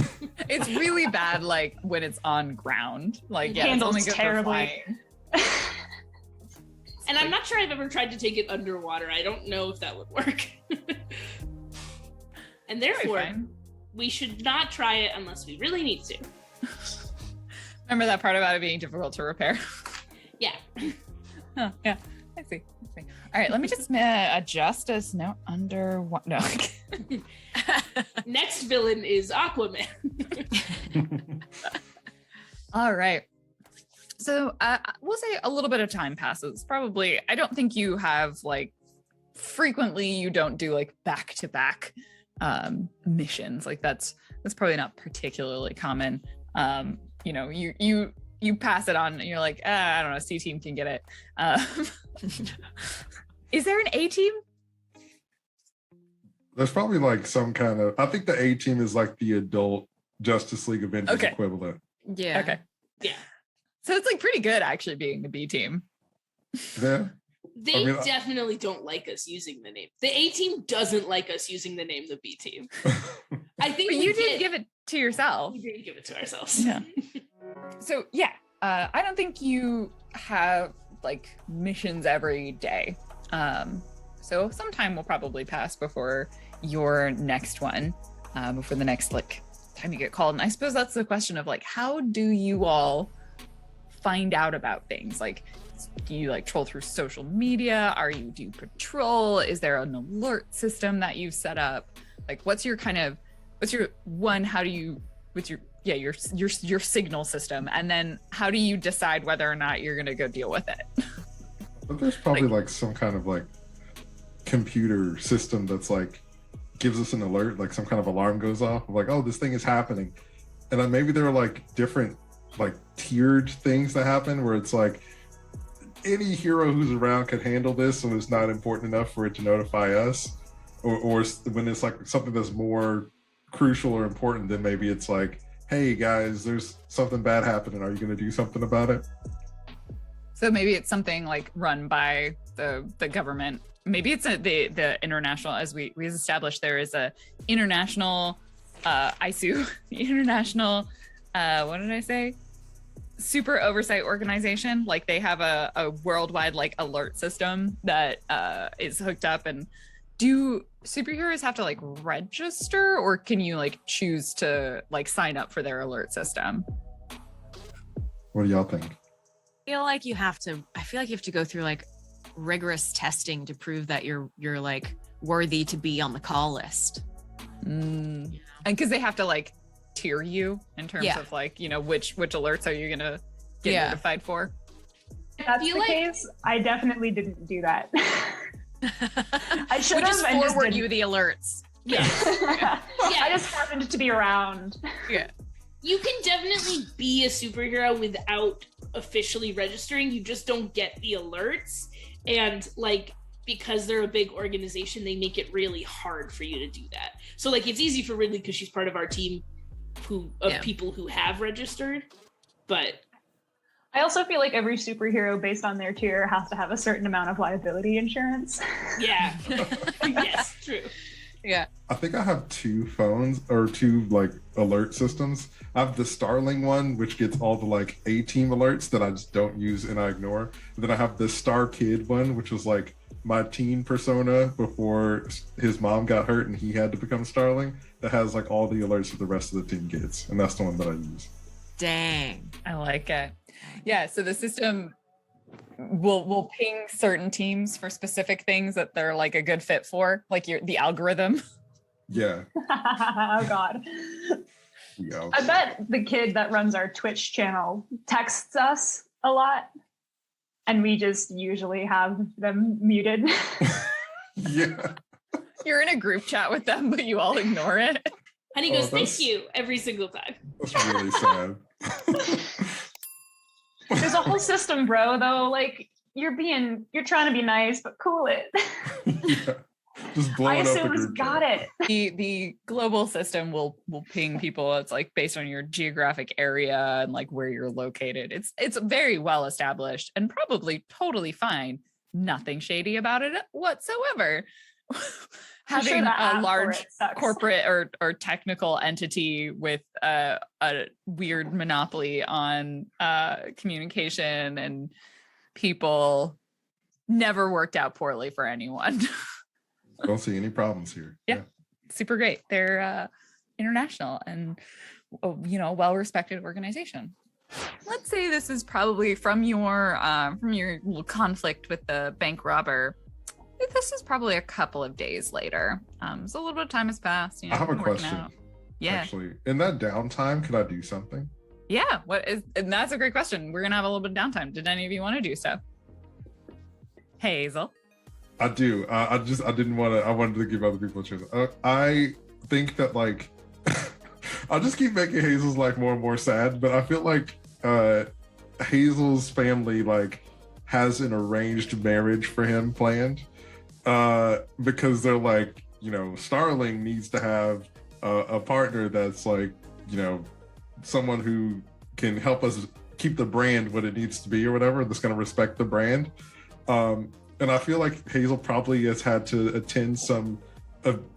It's really bad like when it's on ground. Like, yeah, handles it's only good terribly. for flying. And I'm not sure I've ever tried to take it underwater. I don't know if that would work. And therefore, we should not try it unless we really need to. Remember that part about it being difficult to repair? Yeah. Oh, yeah. I see. All right, let me just adjust us. No, under one. No. Next villain is Aquaman. All right. So we'll say a little bit of time passes. Probably, I don't think you have like frequently. You don't do like back-to-back missions. Like that's probably not particularly common. You know, you pass it on and you're like, I don't know, C team can get it. Is there an A team? There's probably like some kind of, I think the A team is like the adult Justice League Avengers equivalent. Yeah. Okay. Yeah. So it's like pretty good actually being the B team. Yeah. They definitely don't like us using the name. The A team doesn't like us using the name the B team. I think but you did give it to yourself. We did give it to ourselves. Yeah. So yeah, I don't think you have like missions every day. So some time will probably pass before your next one, before the next like time you get called. And I suppose that's the question of like, how do you all find out about things? Like, do you like troll through social media? Do you patrol? Is there an alert system that you've set up? Like, what's your signal system? And then how do you decide whether or not you're going to go deal with it? But there's probably like some kind of like computer system that's like gives us an alert, like some kind of alarm goes off of like, oh, this thing is happening. And then maybe there are like different like tiered things that happen where it's like any hero who's around can handle this, so it's not important enough for it to notify us. Or when it's like something that's more crucial or important, then maybe it's like, hey guys, there's something bad happening. Are you going to do something about it? So maybe it's something like run by the government. Maybe it's the international, as we established, there is a international ISU, the international, what did I say? Super oversight organization. Like they have a worldwide like alert system that is hooked up. And do superheroes have to like register, or can you like choose to like sign up for their alert system? What do y'all think? I feel like you have to go through like rigorous testing to prove that you're like worthy to be on the call list. And because they have to like tier you in terms of like, you know, which alerts are you gonna get notified for? If that's the case, I definitely didn't do that. I should have just forward you the alerts. Yeah. I just happened to be around. Yeah. You can definitely be a superhero without officially registering. You just don't get the alerts. And like, because they're a big organization, they make it really hard for you to do that. So like, it's easy for Ridley because she's part of our team people who have registered. But I also feel like every superhero based on their tier has to have a certain amount of liability insurance. Yeah. Yes, true. Yeah. I think I have two phones or two like alert systems. I have the Starling one, which gets all the like A-team alerts that I just don't use and I ignore. And then I have the Star Kid one, which was like my teen persona before his mom got hurt and he had to become Starling. That has like all the alerts that the rest of the team gets, and that's the one that I use. Dang. I like it. Yeah, so the system will ping certain teams for specific things that they're like a good fit for, like the algorithm. Yeah. Oh God. Yeah. I bet the kid that runs our Twitch channel texts us a lot, and we just usually have them muted. Yeah. You're in a group chat with them, but you all ignore it. And he goes, thank you, every single time. That's really sad. There's a whole system, bro, though. Like, you're trying to be nice, but cool it. Yeah. Just blow I it up. assume it's got it. The global system will ping people. It's like based on your geographic area and like where you're located. It's very well established and probably totally fine. Nothing shady about it whatsoever. Having a large corporate or technical entity with a weird monopoly on communication and people never worked out poorly for anyone. I don't see any problems here. Yeah. Super great. They're international and well-respected organization. Let's say this is probably from your little conflict with the bank robber. This is probably a couple of days later. So a little bit of time has passed. I have a question. Yeah. Actually, in that downtime, could I do something? Yeah. And that's a great question. We're gonna have a little bit of downtime. Did any of you want to do stuff? Hey, Hazel. I do. I wanted to give other people a chance. I think that like I'll just keep making Hazel's life more and more sad, but I feel like Hazel's family like has an arranged marriage for him planned. Because they're like, Starling needs to have a partner that's like, someone who can help us keep the brand what it needs to be or whatever, that's going to respect the brand. and I feel like Hazel probably has had to attend some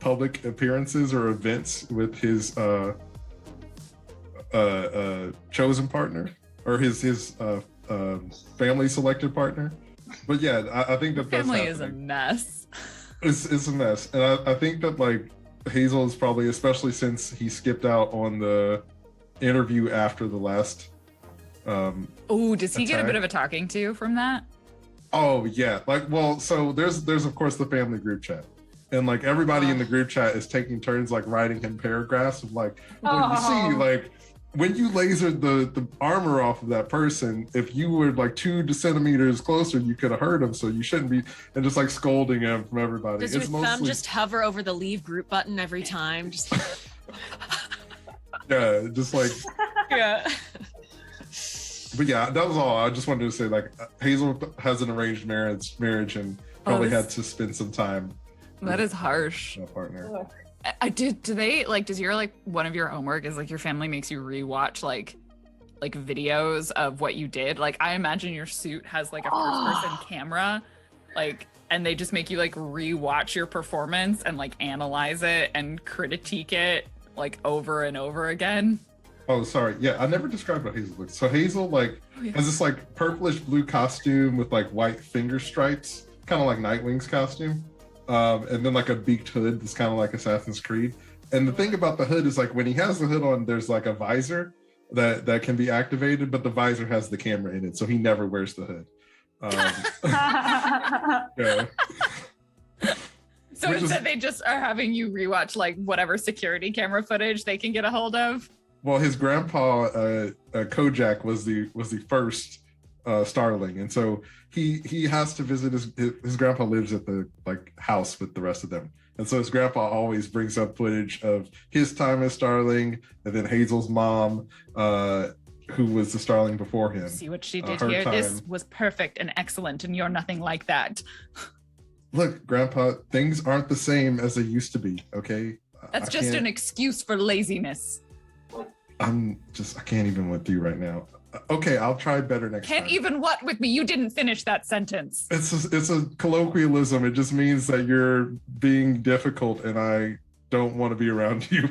public appearances or events with his chosen partner or his family selected partner. But yeah, I think that's Family happening. is a mess. It's a mess, and I think that like Hazel is probably, especially since he skipped out on the interview after the last. Oh, does he get a bit of a talking to from that? Oh yeah, like well, so there's of course the family group chat, and like everybody in the group chat is taking turns like writing him paragraphs of like, well, you see, like when you lasered the armor off of that person, if you were like 2 centimeters closer, you could have hurt him, so you shouldn't be, and just like scolding him from everybody. Does your thumb just hover over the leave group button every time? Just yeah, just like yeah. But yeah, that was all. I just wanted to say, like, Hazel has an arranged marriage and probably had to spend some time. That is harsh. A partner. Do they like? Does your like one of your homework is like your family makes you rewatch like videos of what you did? Like, I imagine your suit has like a first-person camera, like, and they just make you like rewatch your performance and like analyze it and critique it like over and over again. Oh, sorry. Yeah, I never described what Hazel looks. So Hazel like has this like purplish blue costume with like white finger stripes, kind of like Nightwing's costume, and then like a beaked hood that's kind of like Assassin's Creed. And the thing about the hood is like when he has the hood on, there's like a visor that can be activated, but the visor has the camera in it, so he never wears the hood. Yeah. So instead, they just are having you rewatch like whatever security camera footage they can get a hold of. Well, his grandpa Kojak was the first Starling, and so he has to visit his grandpa lives at the like house with the rest of them, and so his grandpa always brings up footage of his time as Starling, and then Hazel's mom, who was the Starling before him. See what she did here. Time. This was perfect and excellent, and you're nothing like that. Look, Grandpa, things aren't the same as they used to be. Okay, that's just an excuse for laziness. I can't even with you right now. Okay, I'll try better next time. Can't even what with me? You didn't finish that sentence. It's a colloquialism. It just means that you're being difficult and I don't want to be around you.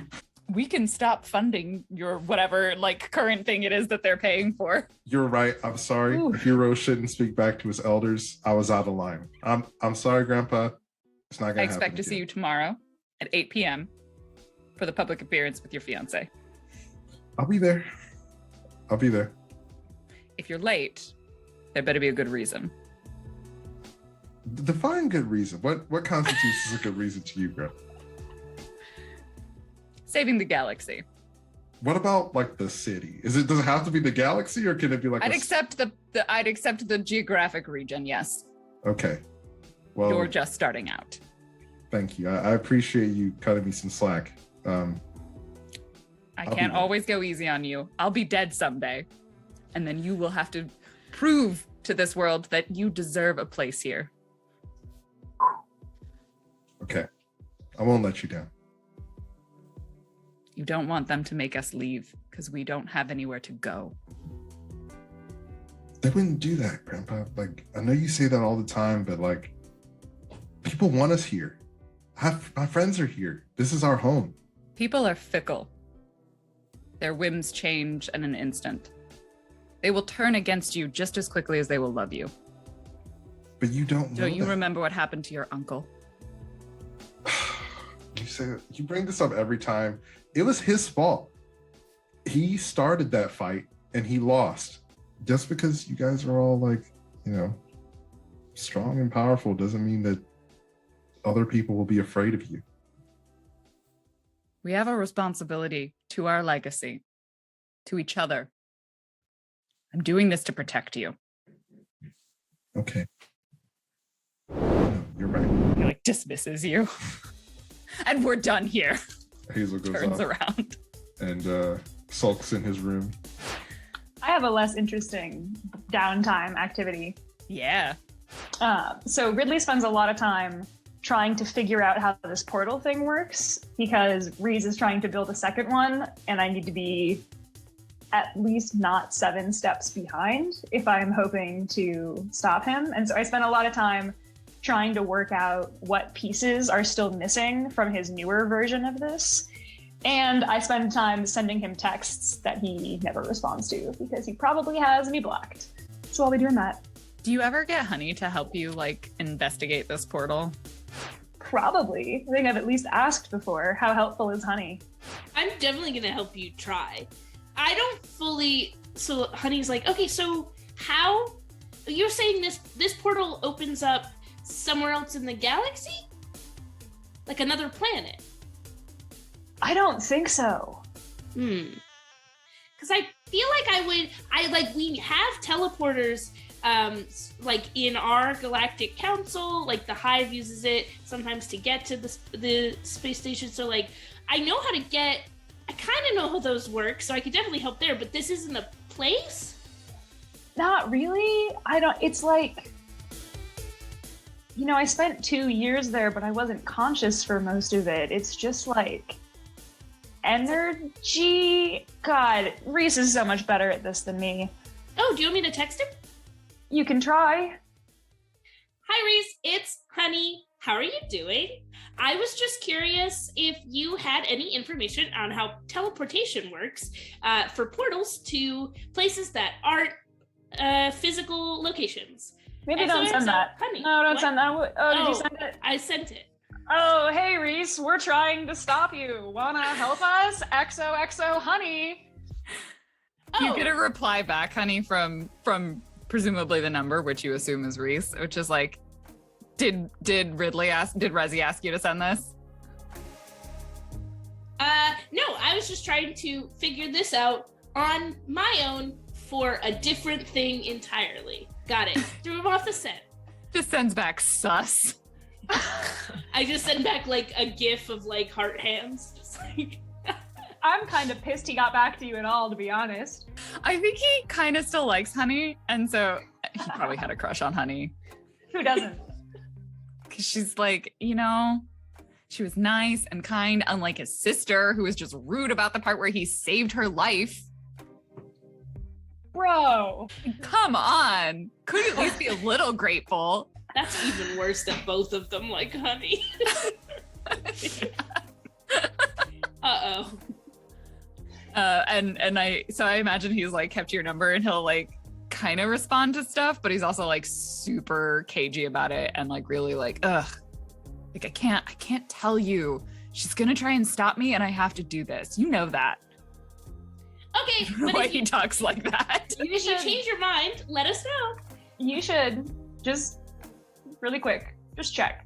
We can stop funding your whatever like current thing it is that they're paying for. You're right. I'm sorry. Ooh. A hero shouldn't speak back to his elders. I was out of line. I'm sorry, Grandpa. It's not gonna happen. I expect to see you tomorrow at 8 p.m. for the public appearance with your fiance. I'll be there. If you're late, there better be a good reason. Define good reason. What constitutes as a good reason to you, bro? Saving the galaxy. What about like the city? Does it have to be the galaxy, or can it be like? I'd accept the geographic region. Yes. Okay. Well, you're just starting out. Thank you. I appreciate you cutting me some slack. I can't always go easy on you. I'll be dead someday. And then you will have to prove to this world that you deserve a place here. Okay. I won't let you down. You don't want them to make us leave because we don't have anywhere to go. They wouldn't do that, Grandpa. Like, I know you say that all the time, but like, people want us here. My friends are here. This is our home. People are fickle. Their whims change in an instant. They will turn against you just as quickly as they will love you. But you don't know. Don't you remember what happened to your uncle? You bring this up every time. It was his fault. He started that fight and he lost. Just because you guys are all like, strong and powerful doesn't mean that other people will be afraid of you. We have a responsibility to our legacy, to each other. I'm doing this to protect you. Okay. No, you're right. He like dismisses you. And we're done here. Hazel goes turns around and sulks in his room. I have a less interesting downtime activity. Yeah. So Ridley spends a lot of time trying to figure out how this portal thing works because Reese is trying to build a second one and I need to be at least not 7 steps behind if I'm hoping to stop him. And so I spent a lot of time trying to work out what pieces are still missing from his newer version of this. And I spend time sending him texts that he never responds to because he probably has me blocked. So I'll be doing that. Do you ever get Honey to help you like investigate this portal? Probably. I think I've at least asked before. How helpful is Honey? I'm definitely gonna help you try. I don't fully. So Honey's like, okay, so how? You're saying this portal opens up somewhere else in the galaxy, like another planet? I don't think so. Because I feel like we have teleporters. Like in our galactic council, like the Hive uses it sometimes to get to the space station. So like, I know how to get. I kind of know how those work, so I could definitely help there. But this isn't a place. Not really. I don't. It's like, I spent 2 years there, but I wasn't conscious for most of it. It's just like energy. God, Reese is so much better at this than me. Oh, do you want me to text him? You can try. Hi, Reese. It's Honey. How are you doing? I was just curious if you had any information on how teleportation works for portals to places that aren't physical locations. Maybe don't send that. Honey. No, don't send that. Oh, did you send it? I sent it. Oh, hey, Reese. We're trying to stop you. Wanna help us? XOXO, Honey. You get a reply back, Honey, from presumably the number, which you assume is Reese, which is like, did Rezi ask you to send this? No, I was just trying to figure this out on my own for a different thing entirely. Got it. Threw him off the scent. Just sends back sus. I just send back like a gif of like heart hands. Just like I'm kind of pissed he got back to you at all, to be honest. I think he kind of still likes Honey, and so he probably had a crush on Honey. Who doesn't? Because she's like, she was nice and kind, unlike his sister, who was just rude about the part where he saved her life. Bro. Come on. Could at least be a little grateful. That's even worse than both of them like Honey. Uh-oh. And I imagine he's like kept your number and he'll like kind of respond to stuff, but he's also like super cagey about it and like really like, ugh, like I can't tell you. She's gonna try and stop me and I have to do this. You know that. Okay, but why he talks like that. If you change your mind, let us know. You should just really quick, just check.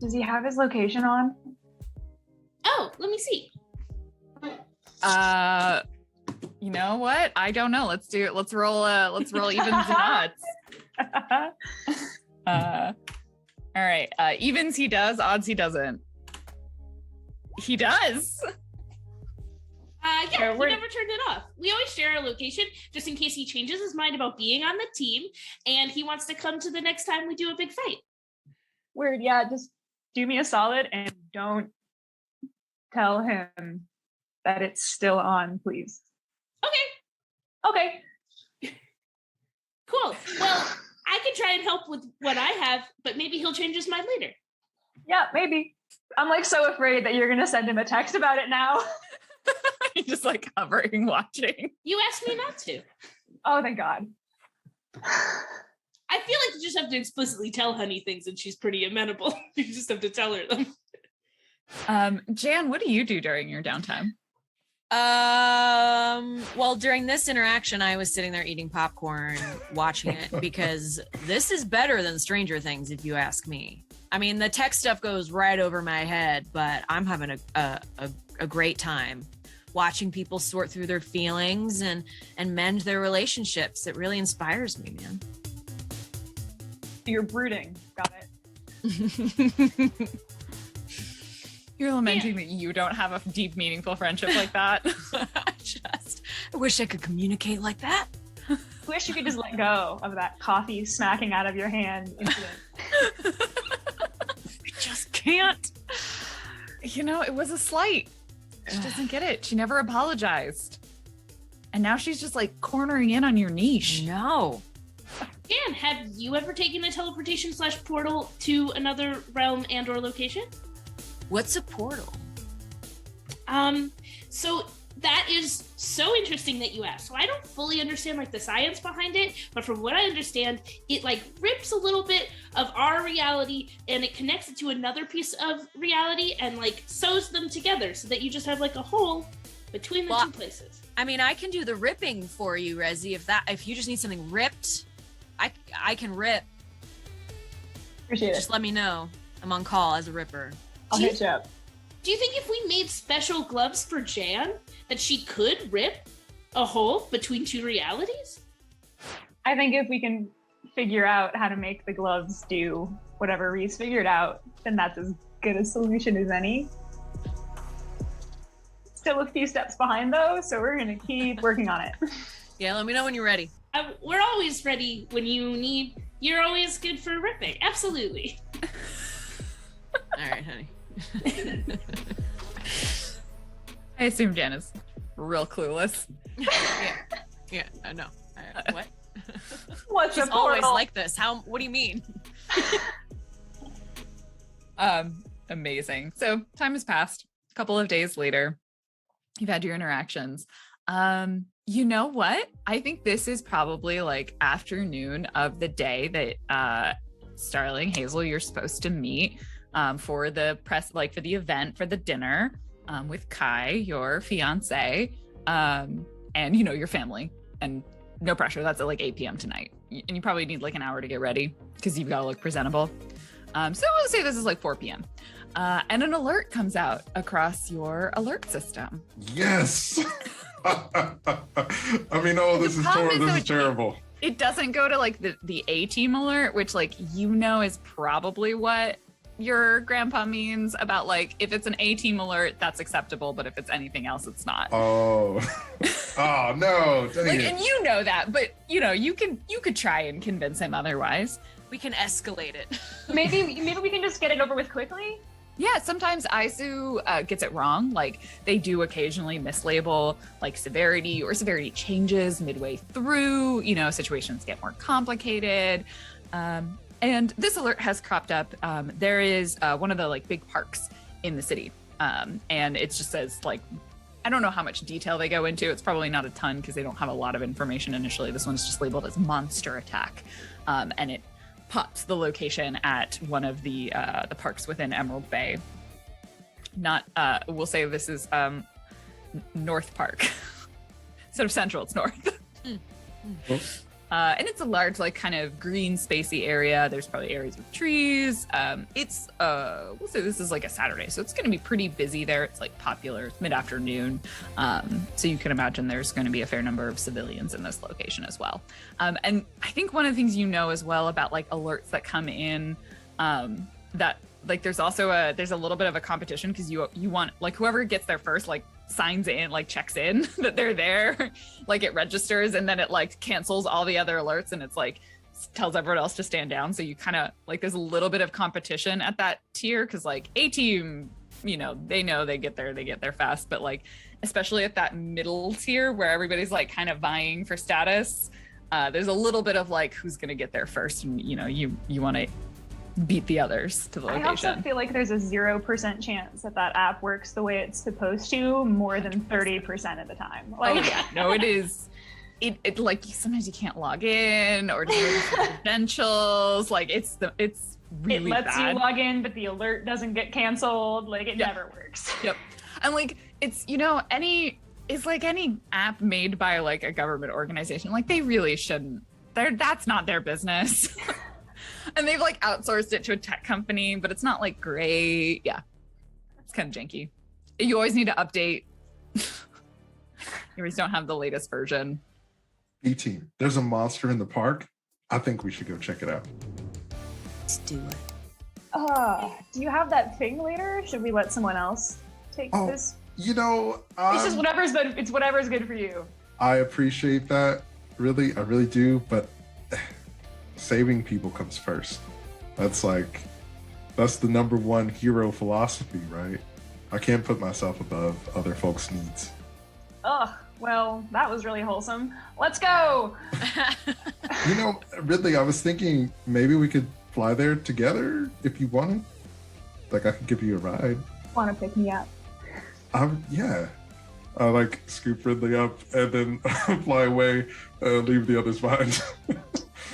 Does he have his location on? Oh, let me see. You know what? I don't know. Let's do it. Let's roll evens and odds. All right. Evens he does, odds he doesn't. He does. Yeah, he never turned it off. We always share our location just in case he changes his mind about being on the team and he wants to come to the next time we do a big fight. Weird. Yeah, just do me a solid and don't tell him that it's still on, please. Okay. Cool. Well, I can try and help with what I have, but maybe he'll change his mind later. Yeah, maybe. I'm like so afraid that you're going to send him a text about it now. You're just like hovering, watching. You asked me not to. Oh, thank God. I feel like you just have to explicitly tell Honey things and she's pretty amenable. You just have to tell her them. Jan, what do you do during your downtime? Well, during this interaction, I was sitting there eating popcorn, watching it, because this is better than Stranger Things, if you ask me. I mean, the tech stuff goes right over my head, but I'm having a great time watching people sort through their feelings and mend their relationships. It really inspires me, man. You're brooding. Got it. You're lamenting that you don't have a deep, meaningful friendship like that. I wish I could communicate like that. I wish you could just let go of that coffee smacking out of your hand incident. I just can't. It was a slight. She doesn't get it. She never apologized. And now she's just like cornering in on your niche. No. Yeah, Jan, have you ever taken a teleportation / portal to another realm and or location? What's a portal? So that is so interesting that you asked. So I don't fully understand like the science behind it, but from what I understand, it like rips a little bit of our reality and it connects it to another piece of reality and like sews them together so that you just have like a hole between the two places. I mean, I can do the ripping for you, Rezi. If you just need something ripped, I can rip. Appreciate it. Just let me know. I'm on call as a ripper. I'll hit you up. Do you think if we made special gloves for Jan, that she could rip a hole between two realities? I think if we can figure out how to make the gloves do whatever Reese figured out, then that's as good a solution as any. Still a few steps behind though, so we're gonna keep working on it. Yeah, let me know when you're ready. We're always ready when you need. You're always good for ripping. Absolutely. All right, honey. I assume Jan is real clueless. Yeah, I know. What? What's She's a always portal? like this. What do you mean? Amazing. So time has passed. A couple of days later, you've had your interactions. You know what? I think this is probably like afternoon of the day that Starling, Hazel, you're supposed to meet for the press, like for the event, for the dinner with Kai, your fiance, and your family. And no pressure. That's at like 8 p.m. tonight. And you probably need like an hour to get ready because you've got to look presentable. So we'll say this is like 4 p.m. And an alert comes out across your alert system. Yes. I mean, this is terrible. It doesn't go to like the A-team alert, which like is probably what your grandpa means about like if it's an A-team alert, that's acceptable, but if it's anything else, it's not. Oh no! Like, and you know that, but you could try and convince him otherwise. We can escalate it. Maybe we can just get it over with quickly. Yeah, sometimes ISU gets it wrong. Like they do occasionally mislabel like severity or severity changes midway through. Situations get more complicated. And this alert has cropped up. There is one of the like big parks in the city. And it just says like, I don't know how much detail they go into. It's probably not a ton because they don't have a lot of information initially. This one's just labeled as monster attack. And it pops the location at one of the parks within Emerald Bay. We'll say this is North Park. Instead of Central, it's North. And it's a large, like, kind of green, spacey area. There's probably areas with trees. We'll say this is like a Saturday, so it's going to be pretty busy there. It's like popular. It's mid-afternoon. So you can imagine there's going to be a fair number of civilians in this location as well. And I think one of the things as well about like alerts that come in, that like there's a little bit of a competition because you want like whoever gets there first, like signs in, like checks in that they're there, like it registers and then it like cancels all the other alerts and it's like tells everyone else to stand down. So you kind of like there's a little bit of competition at that tier because like A-team, they know they get there fast, but like especially at that middle tier where everybody's like kind of vying for status, there's a little bit of like who's gonna get there first, and you want to beat the others to the location. I also feel like there's a 0% chance that app works the way it's supposed to more than 30% of the time. Like, oh yeah, no, it is. It like sometimes you can't log in or just credentials. Like it's really it lets bad. you log in, but the alert doesn't get canceled. Like it never works. Yep. And like it's any app made by like a government organization. Like they really shouldn't. That's not their business. And they've like outsourced it to a tech company, but it's not like great. Yeah, it's kind of janky. You always need to update. You always don't have the latest version. B-team, there's a monster in the park. I think we should go check it out. Let's do it. Do you have that thing later? Should we let someone else take this? It's just whatever's good. It's whatever's good for you. I appreciate that. Really, I really do. But saving people comes first. That's the number one hero philosophy, right? I can't put myself above other folks' needs. Well, that was really wholesome. Let's go! You know, Ridley, I was thinking maybe we could fly there together if you wanted. Like, I could give you a ride. Want to pick me up? Yeah. I like scoop Ridley up and then fly away, leave the others behind.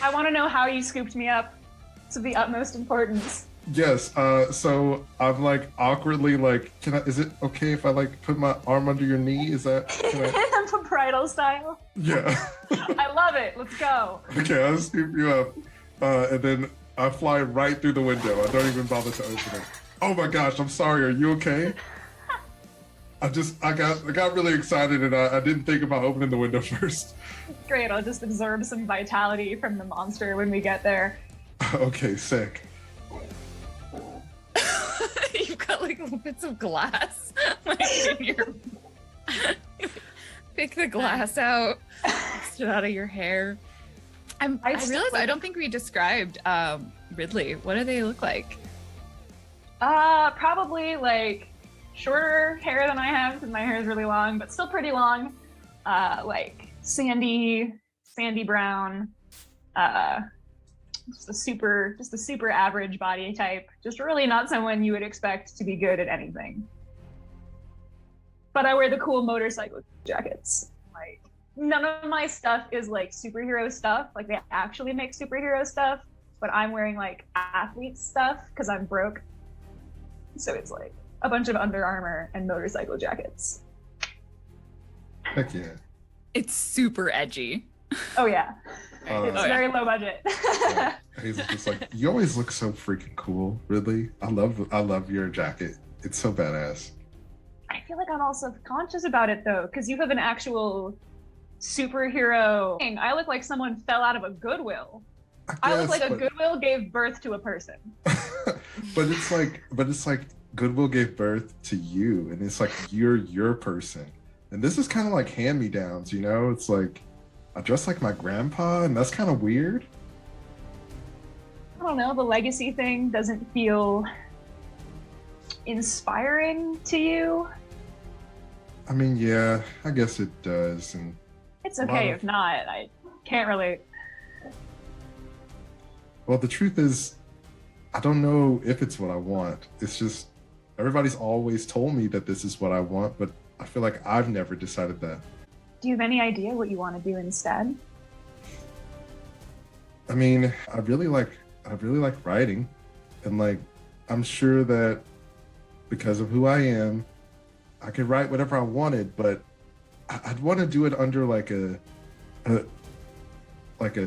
I want to know how you scooped me up. It's of the utmost importance. Yes. So I'm like awkwardly like, is it okay if I like put my arm under your knee? Is that Bridal style? Yeah. I love it. Let's go. Okay, I'll scoop you up. And then I fly right through the window. I don't even bother to open it. Oh my gosh, I'm sorry. Are you okay? I got really excited and I didn't think about opening the window first. Great, I'll just absorb some vitality from the monster when we get there. Okay, sick. You've got like little bits of glass like in your pick the glass out, get it out of your hair. I realized I don't think we described Ridley. What do they look like? Probably like shorter hair than I have because my hair is really long, but still pretty long. Like sandy brown. Just a super average body type. Just really not someone you would expect to be good at anything. But I wear the cool motorcycle jackets. Like none of my stuff is like superhero stuff. Like they actually make superhero stuff, but I'm wearing like athlete stuff because I'm broke. So it's like a bunch of Under Armour and motorcycle jackets. Heck yeah. It's super edgy. Oh yeah. It's very low budget. Yeah. Hazel's just like, you always look so freaking cool, Ridley. I love your jacket. It's so badass. I feel like I'm also conscious about it though, because you have an actual superhero thing. I look like someone fell out of a Goodwill. I look like a Goodwill gave birth to a person. but it's like Goodwill gave birth to you, and it's like you're your person. And this is kind of like hand-me-downs, you know? It's like I dress like my grandpa, and that's kind of weird. I don't know, the legacy thing doesn't feel inspiring to you. I mean, yeah, I guess it does. And it's okay if not. I can't relate. Well, the truth is, I don't know if it's what I want. It's just everybody's always told me that this is what I want, but I feel like I've never decided that. Do you have any idea what you want to do instead? I mean, I really like writing, and like I'm sure that because of who I am, I could write whatever I wanted, but I'd want to do it under like a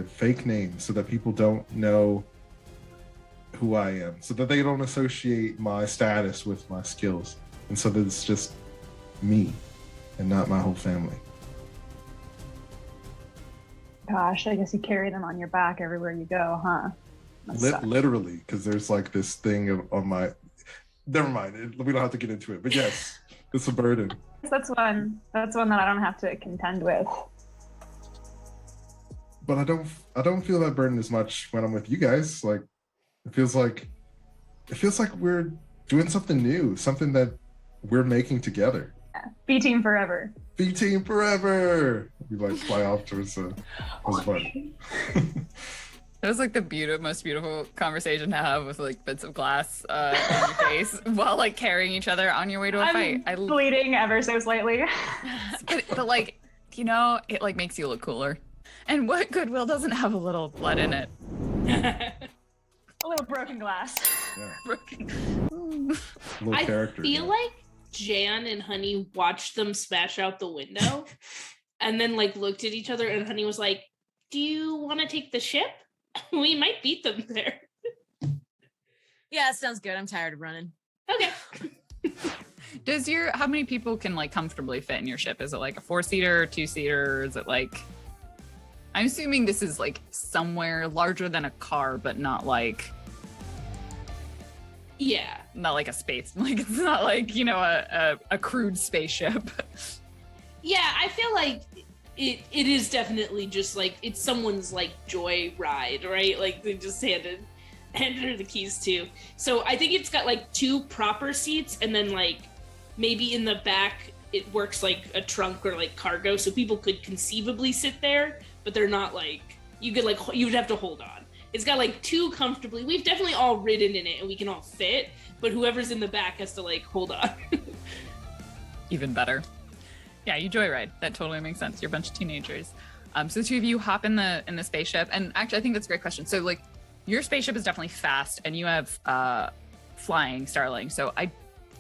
fake name so that people don't know who I am, so that they don't associate my status with my skills, and so that it's just me and not my whole family. Gosh, I guess you carry them on your back everywhere you go, huh? Literally, because there's like this thing on my. Never mind. We don't have to get into it, but yes, it's a burden. That's one that I don't have to contend with. But I don't feel that burden as much when I'm with you guys. Like it feels like we're doing something new, something that we're making together. Yeah. B team forever. B team forever. We like fly off towards it was fun. It was like the most beautiful conversation to have with like bits of glass in your face while like carrying each other on your way to a fight. I'm bleeding ever so slightly. But like, you know, it like makes you look cooler. And what Goodwill doesn't have a little blood in it? A little broken glass. Yeah. Broken. Little character. I feel like Jan and Honey watched them smash out the window and then like looked at each other, and Honey was like, do you want to take the ship? We might beat them there. Yeah, it sounds good. I'm tired of running. Okay. How many people can like comfortably fit in your ship? Is it like a 4-seater, 2-seater? Is it like, I'm assuming this is like somewhere larger than a car, but not like, yeah, not like a space, like it's not like, you know, a crude spaceship. Yeah, I feel like it is definitely just like it's someone's like joy ride, right? Like they just handed her the keys too. So I think it's got like 2 proper seats, and then like maybe in the back it works like a trunk or like cargo, so people could conceivably sit there, but they're not like you would have to hold on. It's got like two comfortably. We've definitely all ridden in it and we can all fit, but whoever's in the back has to like hold on. Even better. Yeah, you joyride. That totally makes sense. You're a bunch of teenagers. So the two of you hop in the spaceship, and actually I think that's a great question. So like your spaceship is definitely fast and you have flying starling. So I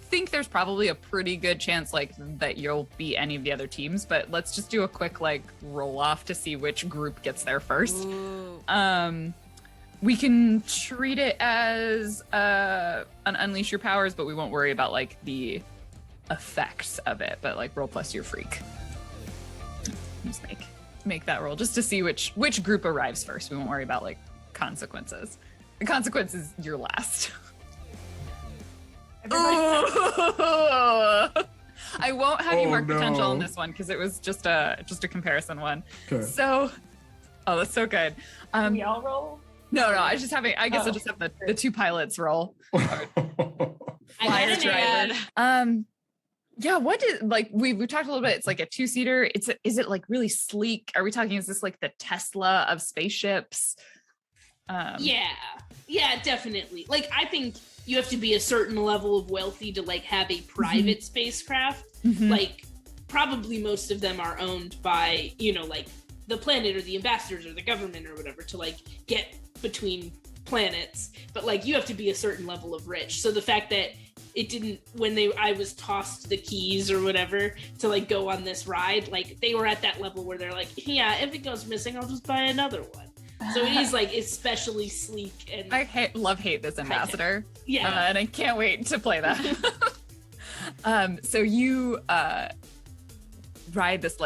think there's probably a pretty good chance like that you'll be any of the other teams, but let's just do a quick like roll off to see which group gets there first. Ooh. We can treat it as an unleash your powers, but we won't worry about like the effects of it, but like roll plus your freak. Just make that roll just to see which group arrives first. We won't worry about like consequences. The consequence is your last. I won't have you mark potential on this one because it was just a comparison one. Okay. So, that's so good. Can we all roll? No, I guess I'll just have the two pilots roll. Flyer driver. Yeah, what is like we've talked a little bit. It's like a 2-seater. Is it like really sleek? Are we talking? Is this like the Tesla of spaceships? Yeah, definitely. Like I think you have to be a certain level of wealthy to like have a private spacecraft. Like probably most of them are owned by, like the planet or the ambassadors or the government or whatever to like get between planets. But like you have to be a certain level of rich. So the fact that it didn't, I was tossed the keys or whatever to like go on this ride, like they were at that level where they're like, yeah, if it goes missing, I'll just buy another one. So it is like especially sleek and I love this ambassador. Yeah. And I can't wait to play that. So you drive this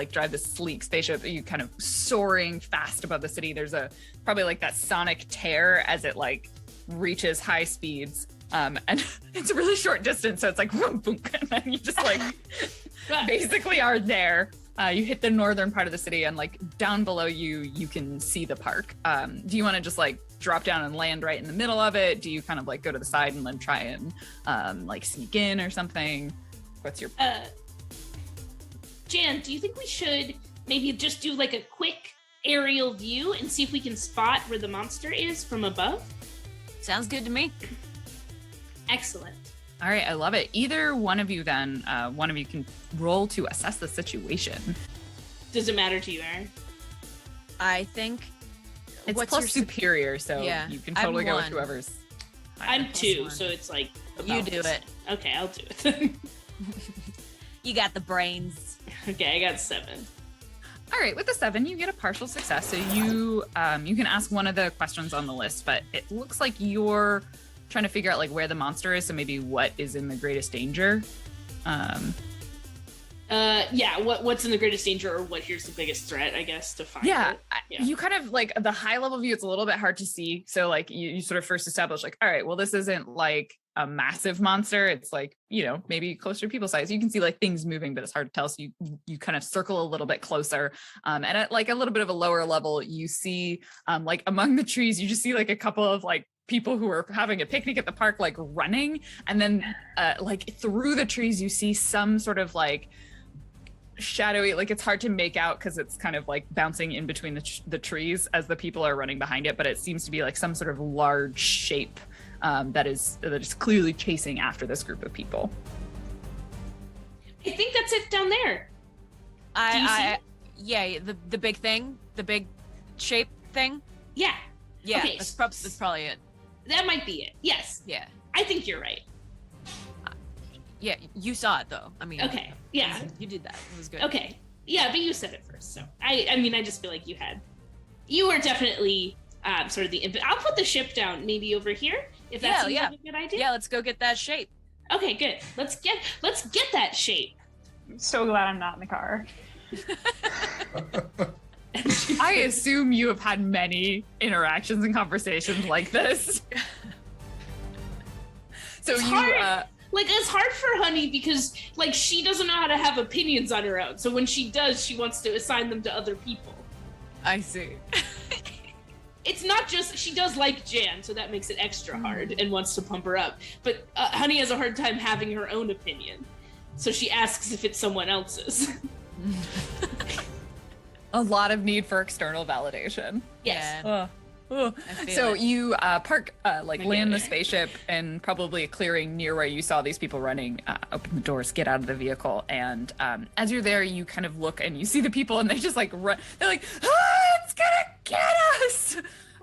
sleek spaceship. You kind of soaring fast above the city. There's probably like that sonic tear as it like reaches high speeds. And it's a really short distance, so it's like boom, boom, and then you just like basically are there. You hit the northern part of the city, and like down below you can see the park. Do you want to just like drop down and land right in the middle of it? Do you kind of like go to the side and then try and like sneak in or something? What's your Jan, do you think we should maybe just do like a quick aerial view and see if we can spot where the monster is from above? Sounds good to me. Excellent. All right, I love it. Either one of you then, one of you can roll to assess the situation. Does it matter to you, Aaron? I think it's plus superior, so yeah, you can totally go with whoever's. I'm 2, so it's like you do it. Okay, I'll do it. You got the brains. Okay, I got 7. All right, with the 7, you get a partial success. So you can ask one of the questions on the list, but it looks like you're trying to figure out like where the monster is, so maybe what is in the greatest danger. What's in the greatest danger, or what here's the biggest threat, I guess, to find it. You kind of like the high level view, it's a little bit hard to see, so like you sort of first establish like, all right, well, this isn't like a massive monster, it's like, maybe closer to people size. You can see like things moving, but it's hard to tell, so you kind of circle a little bit closer, and at like a little bit of a lower level, you see like among the trees, you just see like a couple of like people who are having a picnic at the park, like running, and then like through the trees you see some sort of like shadowy, like it's hard to make out because it's kind of like bouncing in between the trees as the people are running behind it, but it seems to be like some sort of large shape that is clearly chasing after this group of people. I think that's it down there. The big thing, the big shape thing. Yeah. Okay, that's probably it. That might be it. Yes. Yeah. I think you're right. Yeah, you saw it though. I mean. Okay. Yeah. You did that. It was good. Okay. Yeah, but you said it first, so I just feel like you were definitely sort of the input. I'll put the ship down maybe over here if that seems like a good idea. Yeah, let's go get that shape. Okay, good. Let's get that shape. I'm so glad I'm not in the car. I assume you have had many interactions and conversations like this. So it's hard. Like, it's hard for Honey because, like, she doesn't know how to have opinions on her own. So when she does, she wants to assign them to other people. I see. It's not just, she does like Jan, so that makes it extra hard and wants to pump her up. But Honey has a hard time having her own opinion. So she asks if it's someone else's. A lot of need for external validation. Yes. Yeah. So you park, land the there. spaceship and probably a clearing near where you saw these people running, open the doors, get out of the vehicle. And as you're there, you kind of look and you see the people and they just like run. They're like, it's gonna get us!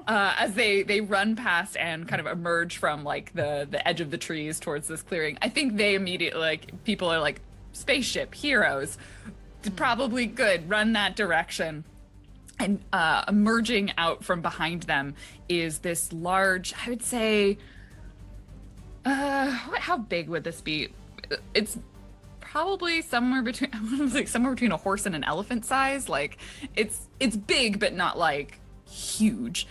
As they run past and kind of emerge from like the edge of the trees towards this clearing. I think they immediately, like, people are like, spaceship, heroes, probably good, run that direction. And emerging out from behind them is this large, I would say, how big would this be? It's probably somewhere between, a horse and an elephant size. Like, it's big, but not like huge.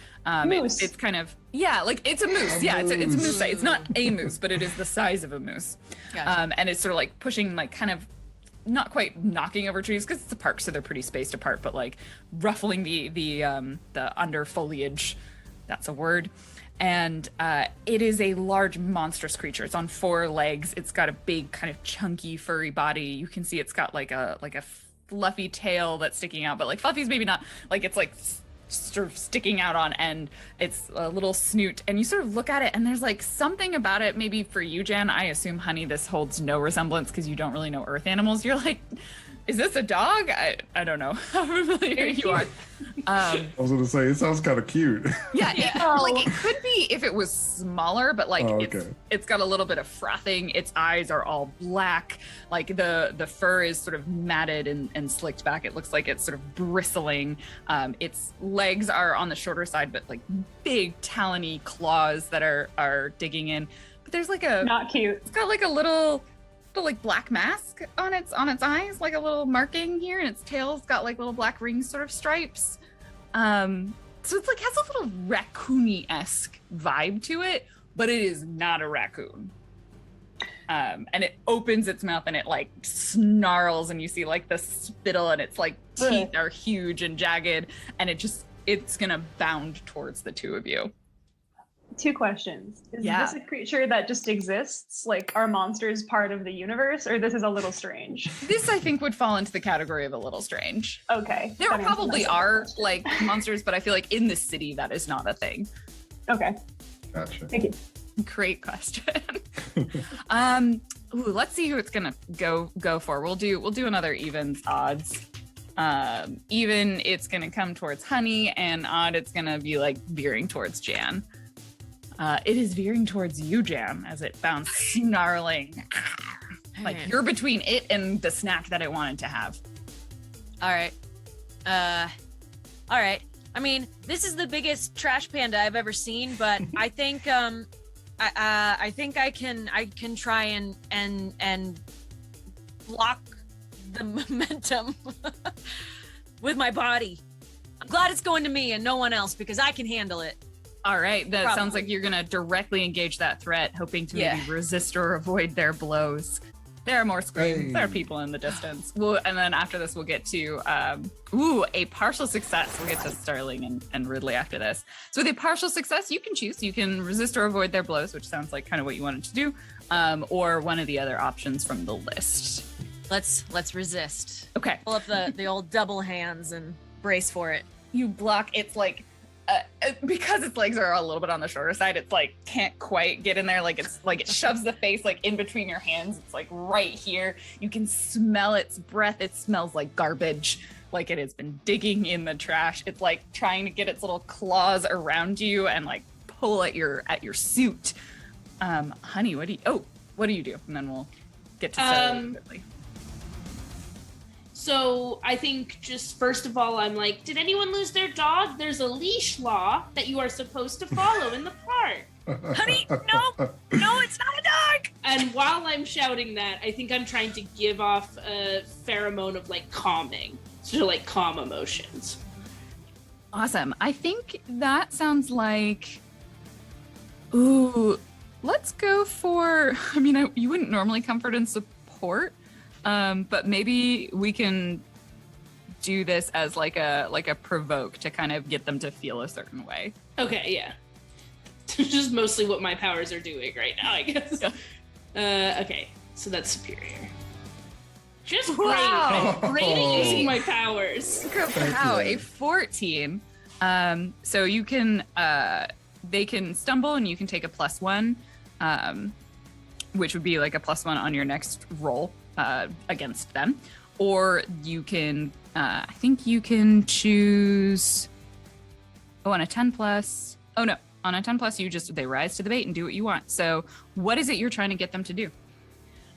Moose. It's kind of, like it's a moose. It's a moose size. It's not a moose, but it is the size of a moose. Gotcha. And it's sort of like pushing, like, kind of not quite knocking over trees because it's a park, so they're pretty spaced apart, but like ruffling the under foliage. That's a word. And it is a large, monstrous creature. It's on 4 legs. It's got a big, kind of chunky, furry body. You can see it's got like a fluffy tail that's sticking out, but like fluffy's maybe not. Like it's like sort of sticking out on end. It's a little snoot, and you sort of look at it and there's like something about it. Maybe for you, Jan, I assume, honey, this holds no resemblance because you don't really know earth animals. You're like, is this a dog? I don't know how familiar you are. I was gonna say, it sounds kind of cute. Like it could be if it was smaller, but like it's got a little bit of frothing. Its eyes are all black. Like the fur is sort of matted and slicked back. It looks like it's sort of bristling. Its legs are on the shorter side, but like big talony claws that are digging in. But there's like not cute. It's got like a little like black mask on its eyes, like a little marking here, and its tail's got like little black rings, sort of stripes. So it's like has a little raccoony-esque vibe to it, but it is not a raccoon. And it opens its mouth and it like snarls, and you see like the spittle, and its like teeth are huge and jagged, and it's gonna bound towards the two of you. 2 questions. Is this a creature that just exists? Like, are monsters part of the universe, or this is a little strange? This, I think, would fall into the category of a little strange. Okay. There probably are like monsters, but I feel like in the city that is not a thing. Okay. Gotcha. Thank you. Great question. Let's see who it's gonna go for. We'll do another evens odds. Even it's gonna come towards Honey, and odd it's gonna be like veering towards Jan. It is veering towards you, Jan, as it bounds snarling. Like you're between it and the snack that it wanted to have. All right. I mean, this is the biggest trash panda I've ever seen, but I think I think I can try and block the momentum with my body. I'm glad it's going to me and no one else because I can handle it. All right, that Probably. sounds like you're gonna directly engage that threat, hoping to maybe resist or avoid their blows. There are more screams. Hey. There are people in the distance. And then after this, we'll get to a partial success. We'll get to Sterling and Ridley after this. So with a partial success, you can choose. You can resist or avoid their blows, which sounds like kind of what you wanted to do, or one of the other options from the list. Let's resist. Okay. Pull up the old double hands and brace for it. You block. It's like because its legs are a little bit on the shorter side, it's like can't quite get in there. Like it's like it shoves the face like in between your hands. It's like right here. You can smell its breath. It smells like garbage, like it has been digging in the trash. It's like trying to get its little claws around you and like pull at your suit. Honey, what do you do? And then we'll get to Sterling quickly. So I think just first of all, I'm like, did anyone lose their dog? There's a leash law that you are supposed to follow in the park. Honey, no, it's not a dog. And while I'm shouting that, I think I'm trying to give off a pheromone of like calming, so like calm emotions. Awesome. I think that sounds like, ooh, let's go for, I mean, you wouldn't normally comfort and support. But maybe we can do this as like a provoke to kind of get them to feel a certain way. Okay, yeah. Just mostly what my powers are doing right now, I guess. Yeah. Okay, so that's superior. Just Wow. great at using my powers. Wow, a 14. So you can they can stumble and you can take a +1, which would be like a +1 on your next roll against them. Or you can I think you can choose on a 10 plus. Oh no, on a 10 plus they rise to the bait and do what you want. So what is it you're trying to get them to do?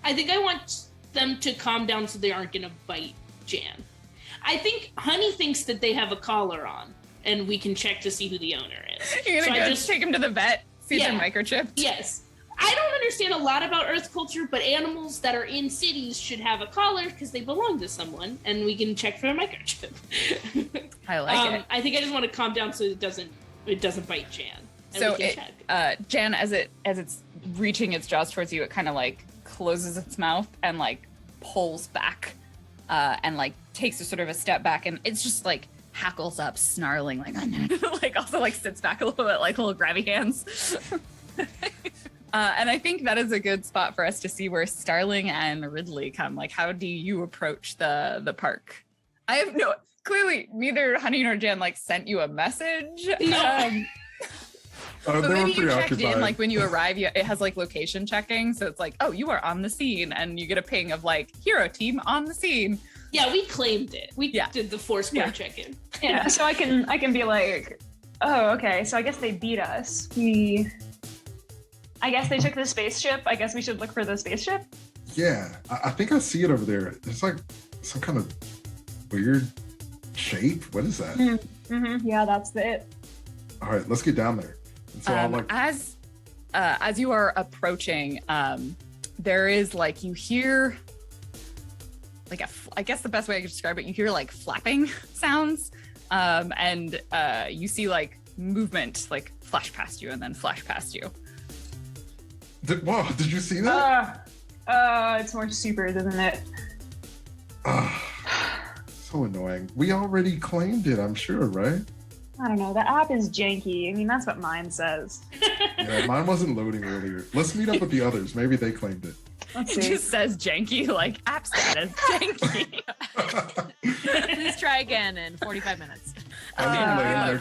I think I want them to calm down so they aren't gonna bite Jan. I think Honey thinks that they have a collar on, and we can check to see who the owner is. You're gonna just take them to the vet, see if they're microchipped? Yes. I don't understand a lot about Earth culture, but animals that are in cities should have a collar because they belong to someone, and we can check for a microchip. I like it. I think I just want to calm down so it doesn't bite Jan. So Jan, as it's reaching its jaws towards you, it kind of like closes its mouth and like pulls back, and like takes a sort of a step back, and it's just like hackles up, snarling, like like also like sits back a little bit, like little grabby hands. And I think that is a good spot for us to see where Starling and Ridley come. Like, how do you approach the park? I have clearly neither Honey nor Jan like sent you a message. No. But maybe you checked in, like when you arrive, it has like location checking. So it's like, oh, you are on the scene, and you get a ping of like, hero team on the scene. Yeah, we claimed it. We did the Foursquare check-in. Yeah, so I can be like, oh, okay, so I guess they beat us. I guess they took the spaceship. I guess we should look for the spaceship. Yeah, I think I see it over there. It's like some kind of weird shape. What is that? Mm-hmm. Yeah, that's it. All right, let's get down there. And so I'll like as you are approaching, there is like you hear like I guess the best way I could describe it, you hear like flapping sounds, and you see like movement like flash past you and then flash past you. Wow, did you see that? It's more supers, isn't it? So annoying. We already claimed it, I'm sure, right? I don't know. The app is janky. I mean, that's what mine says. Yeah, mine wasn't loading earlier. Let's meet up with the others. Maybe they claimed it. It just says janky, like app status janky. Please try again in 45 minutes.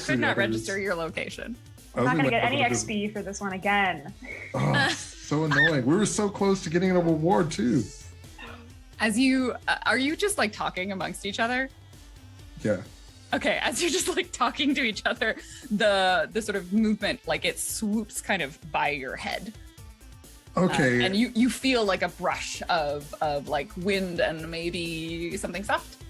Could not register your location. I'm not going to get any XP for this one again. Oh, so annoying. We were so close to getting a reward too. As you, are you just like talking amongst each other? Yeah. Okay, as you're just like talking to each other, the sort of movement, like it swoops kind of by your head. Okay. And you feel like a brush of like wind and maybe something soft.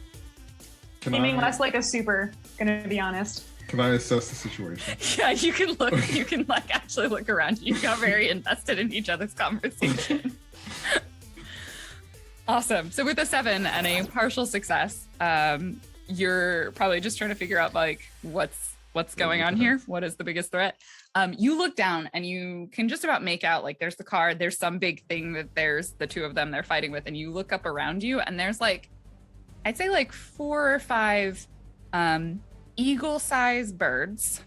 Seeming less like a super, gonna be honest. Can I assess the situation? Yeah, you can look. You can like actually look around. You got very invested in each other's conversation. Awesome. So with a 7 and a partial success, you're probably just trying to figure out like what's going on here. What is the biggest threat? You look down and you can just about make out like there's the car. There's some big thing that there's the two of them they're fighting with, and you look up around you and there's like, I'd say like 4 or 5 eagle-sized birds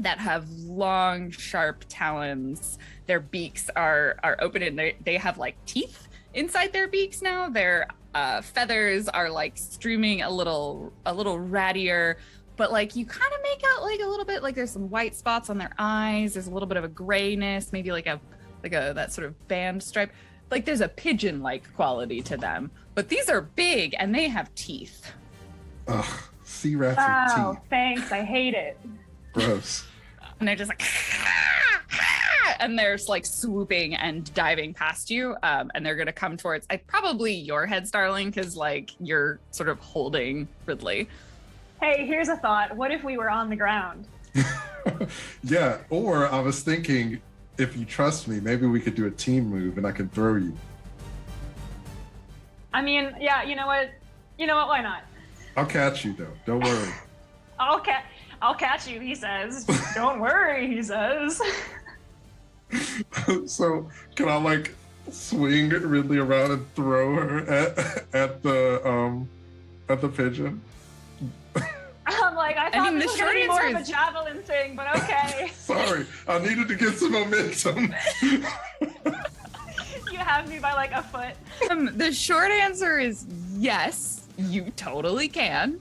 that have long, sharp talons. Their beaks are open and they have like teeth inside their beaks now. Their feathers are like streaming a little rattier, but like you kind of make out like a little bit like there's some white spots on their eyes. There's a little bit of a grayness, maybe like a that sort of band stripe. Like there's a pigeon-like quality to them, but these are big and they have teeth. Ugh, sea rats with teeth. Thanks. I hate it. Gross. And they're just like, and they're like swooping and diving past you, and they're gonna come towards probably your head, Starling, because like you're sort of holding Ridley. Hey, here's a thought. What if we were on the ground? Yeah, or I was thinking, if you trust me, maybe we could do a team move and I could throw you. I mean, yeah, you know what? Why not? I'll catch you though. Don't worry. I'll catch you, he says. Don't worry, he says. So can I like swing Ridley around and throw her at the pigeon? I'm like, I thought this was going to be more of a javelin thing, but okay. Sorry, I needed to get some momentum. You have me by like a foot? The short answer is yes, you totally can.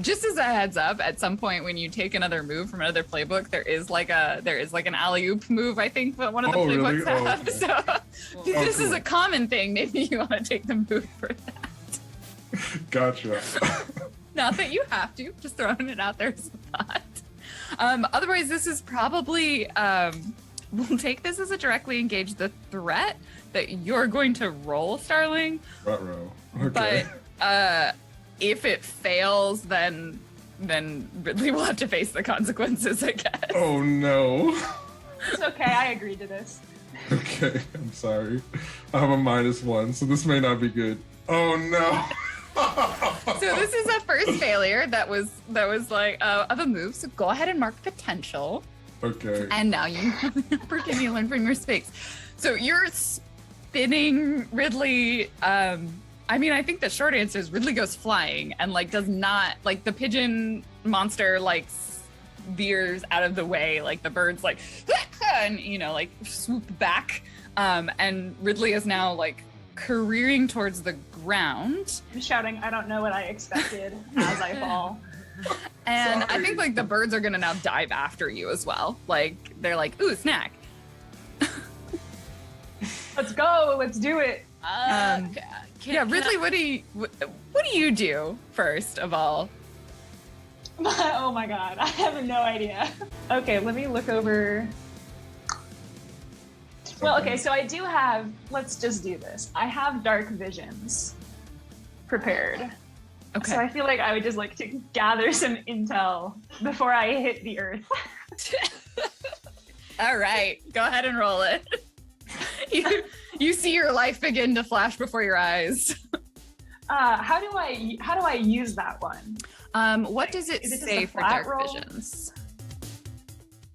Just as a heads up, at some point when you take another move from another playbook, there is like an alley-oop move, I think, but one of the playbooks really? have. Okay. So this is a common thing. Maybe you want to take the move for that. Gotcha. Not that you have to, just throwing it out there as a thought. Otherwise, this is probably we'll take this as a directly engage the threat that you're going to roll, Starling. Ruh-roh. Okay. But if it fails, then Ridley will have to face the consequences, I guess. Oh no. It's okay, I agreed to this. Okay, I'm sorry. I have a -1, so this may not be good. Oh no. So this is a first failure that was like of a move. So go ahead and mark potential. Okay. And now you have an opportunity to learn from your mistakes. So you're spinning Ridley. I mean, I think the short answer is Ridley goes flying and like does not like the pigeon monster like veers out of the way, like the birds like and like swoop back. And Ridley is now like careering towards the ground. I'm shouting, I don't know what I expected as I fall. And Sorry. I think like the birds are gonna now dive after you as well. Like they're like, ooh, snack. Let's go, let's do it. Ridley, what do you do first of all? Oh my god, I have no idea. Okay, let me look over. Well, okay, so I do have, let's just do this. I have dark visions prepared. Okay. So I feel like I would just like to gather some intel before I hit the earth. All right, go ahead and roll it. You see your life begin to flash before your eyes. How do I use that one? What does it Is it just say a for flat dark roll? visions?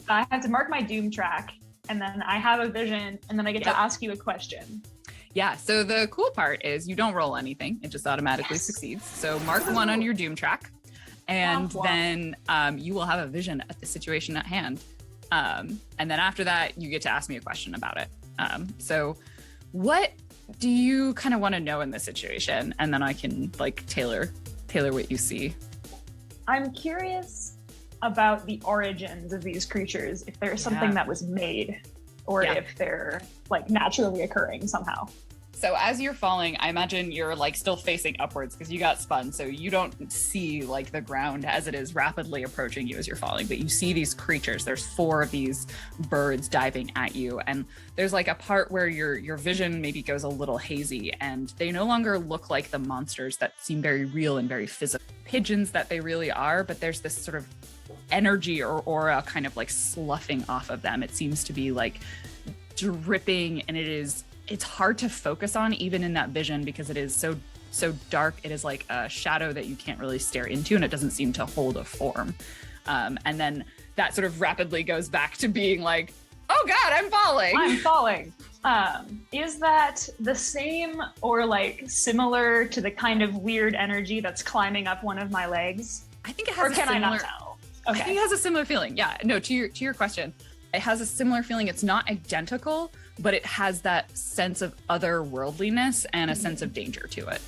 I have to mark my doom track, and then I have a vision, and then I get Yep. to ask you a question. Yeah, so the cool part is you don't roll anything. It just automatically succeeds. So mark 1 on your doom track, and Womp womp. then you will have a vision at the situation at hand. And then after that, you get to ask me a question about it. So what do you kind of want to know in this situation? And then I can like tailor what you see. I'm curious about the origins of these creatures, if there's something Yeah. that was made, or Yeah. if they're like naturally occurring somehow. So as you're falling, I imagine you're like still facing upwards because you got spun. So you don't see like the ground as it is rapidly approaching you as you're falling, but you see these creatures. There's 4 of these birds diving at you. And there's like a part where your vision maybe goes a little hazy and they no longer look like the monsters that seem very real and very physical pigeons that they really are. But there's this sort of energy or aura kind of like sloughing off of them. It seems to be like dripping, and it's hard to focus on even in that vision because it is so dark. It is like a shadow that you can't really stare into, and it doesn't seem to hold a form. And then that sort of rapidly goes back to being like, oh God, I'm falling. I'm falling. Is that the same or like similar to the kind of weird energy that's climbing up one of my legs? I think it has Or can a I similar, not tell? I think Okay. it has a similar feeling. Yeah, no, to your question, it has a similar feeling. It's not identical, but it has that sense of otherworldliness and a sense of danger to it.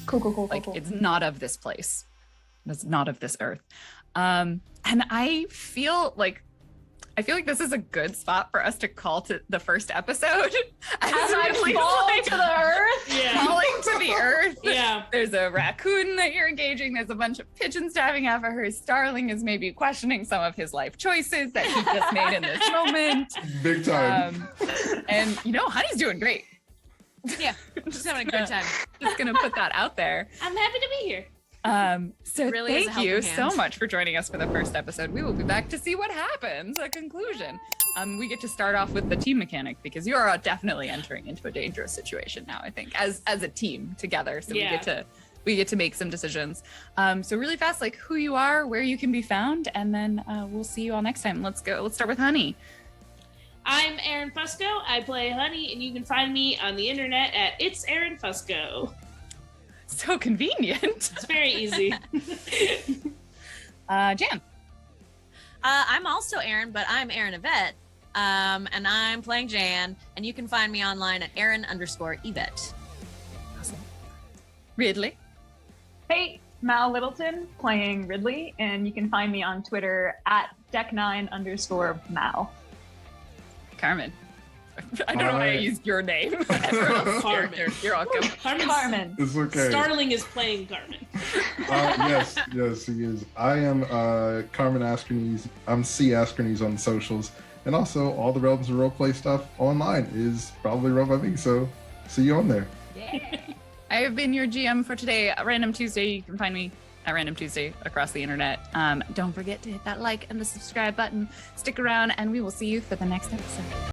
Cool. Like it's not of this place. It's not of this earth. And I feel like this is a good spot for us to call to the first episode. As I fall to the earth? Yeah. falling to the earth. Yeah. There's a raccoon that you're engaging. There's a bunch of pigeons diving after her. Starling is maybe questioning some of his life choices that he just made in this moment. Big time. And Honey's doing great. Yeah, just having a good time. Just gonna put that out there. I'm happy to be here. So Really is a thank you helping hand. so much for joining us for the first episode. We will be back to see what happens, a conclusion. We get to start off with the team mechanic because you are definitely entering into a dangerous situation now, I think, as a team together. So Yeah. we get to make some decisions. So really fast, like who you are, where you can be found, and then we'll see you all next time. Let's go. Let's start with Honey. I'm Erin Fusco. I play Honey, and you can find me on the internet at It's Erin Fusco. So convenient. It's very easy. Jan. I'm also Erin, but I'm Erin Yvette. And I'm playing Jan, and you can find me online at Erin_Yvette. Awesome. Ridley. Hey, Mal Littleton playing Ridley, and you can find me on Twitter at deck9_Mal. Carmen. I don't know why I used your name. Everyone else's Carmen. character. You're welcome. Carmen. It's okay. Starling is playing Carmen. Yes, he is. I am Carmen Askernes. I'm C Askernes on socials, and also all the Realms of Roleplay stuff online is probably run by me. So see you on there. Yeah. I have been your GM for today, Random Tuesday. You can find me at Random Tuesday across the internet. Don't forget to hit that like and the subscribe button. Stick around, and we will see you for the next episode.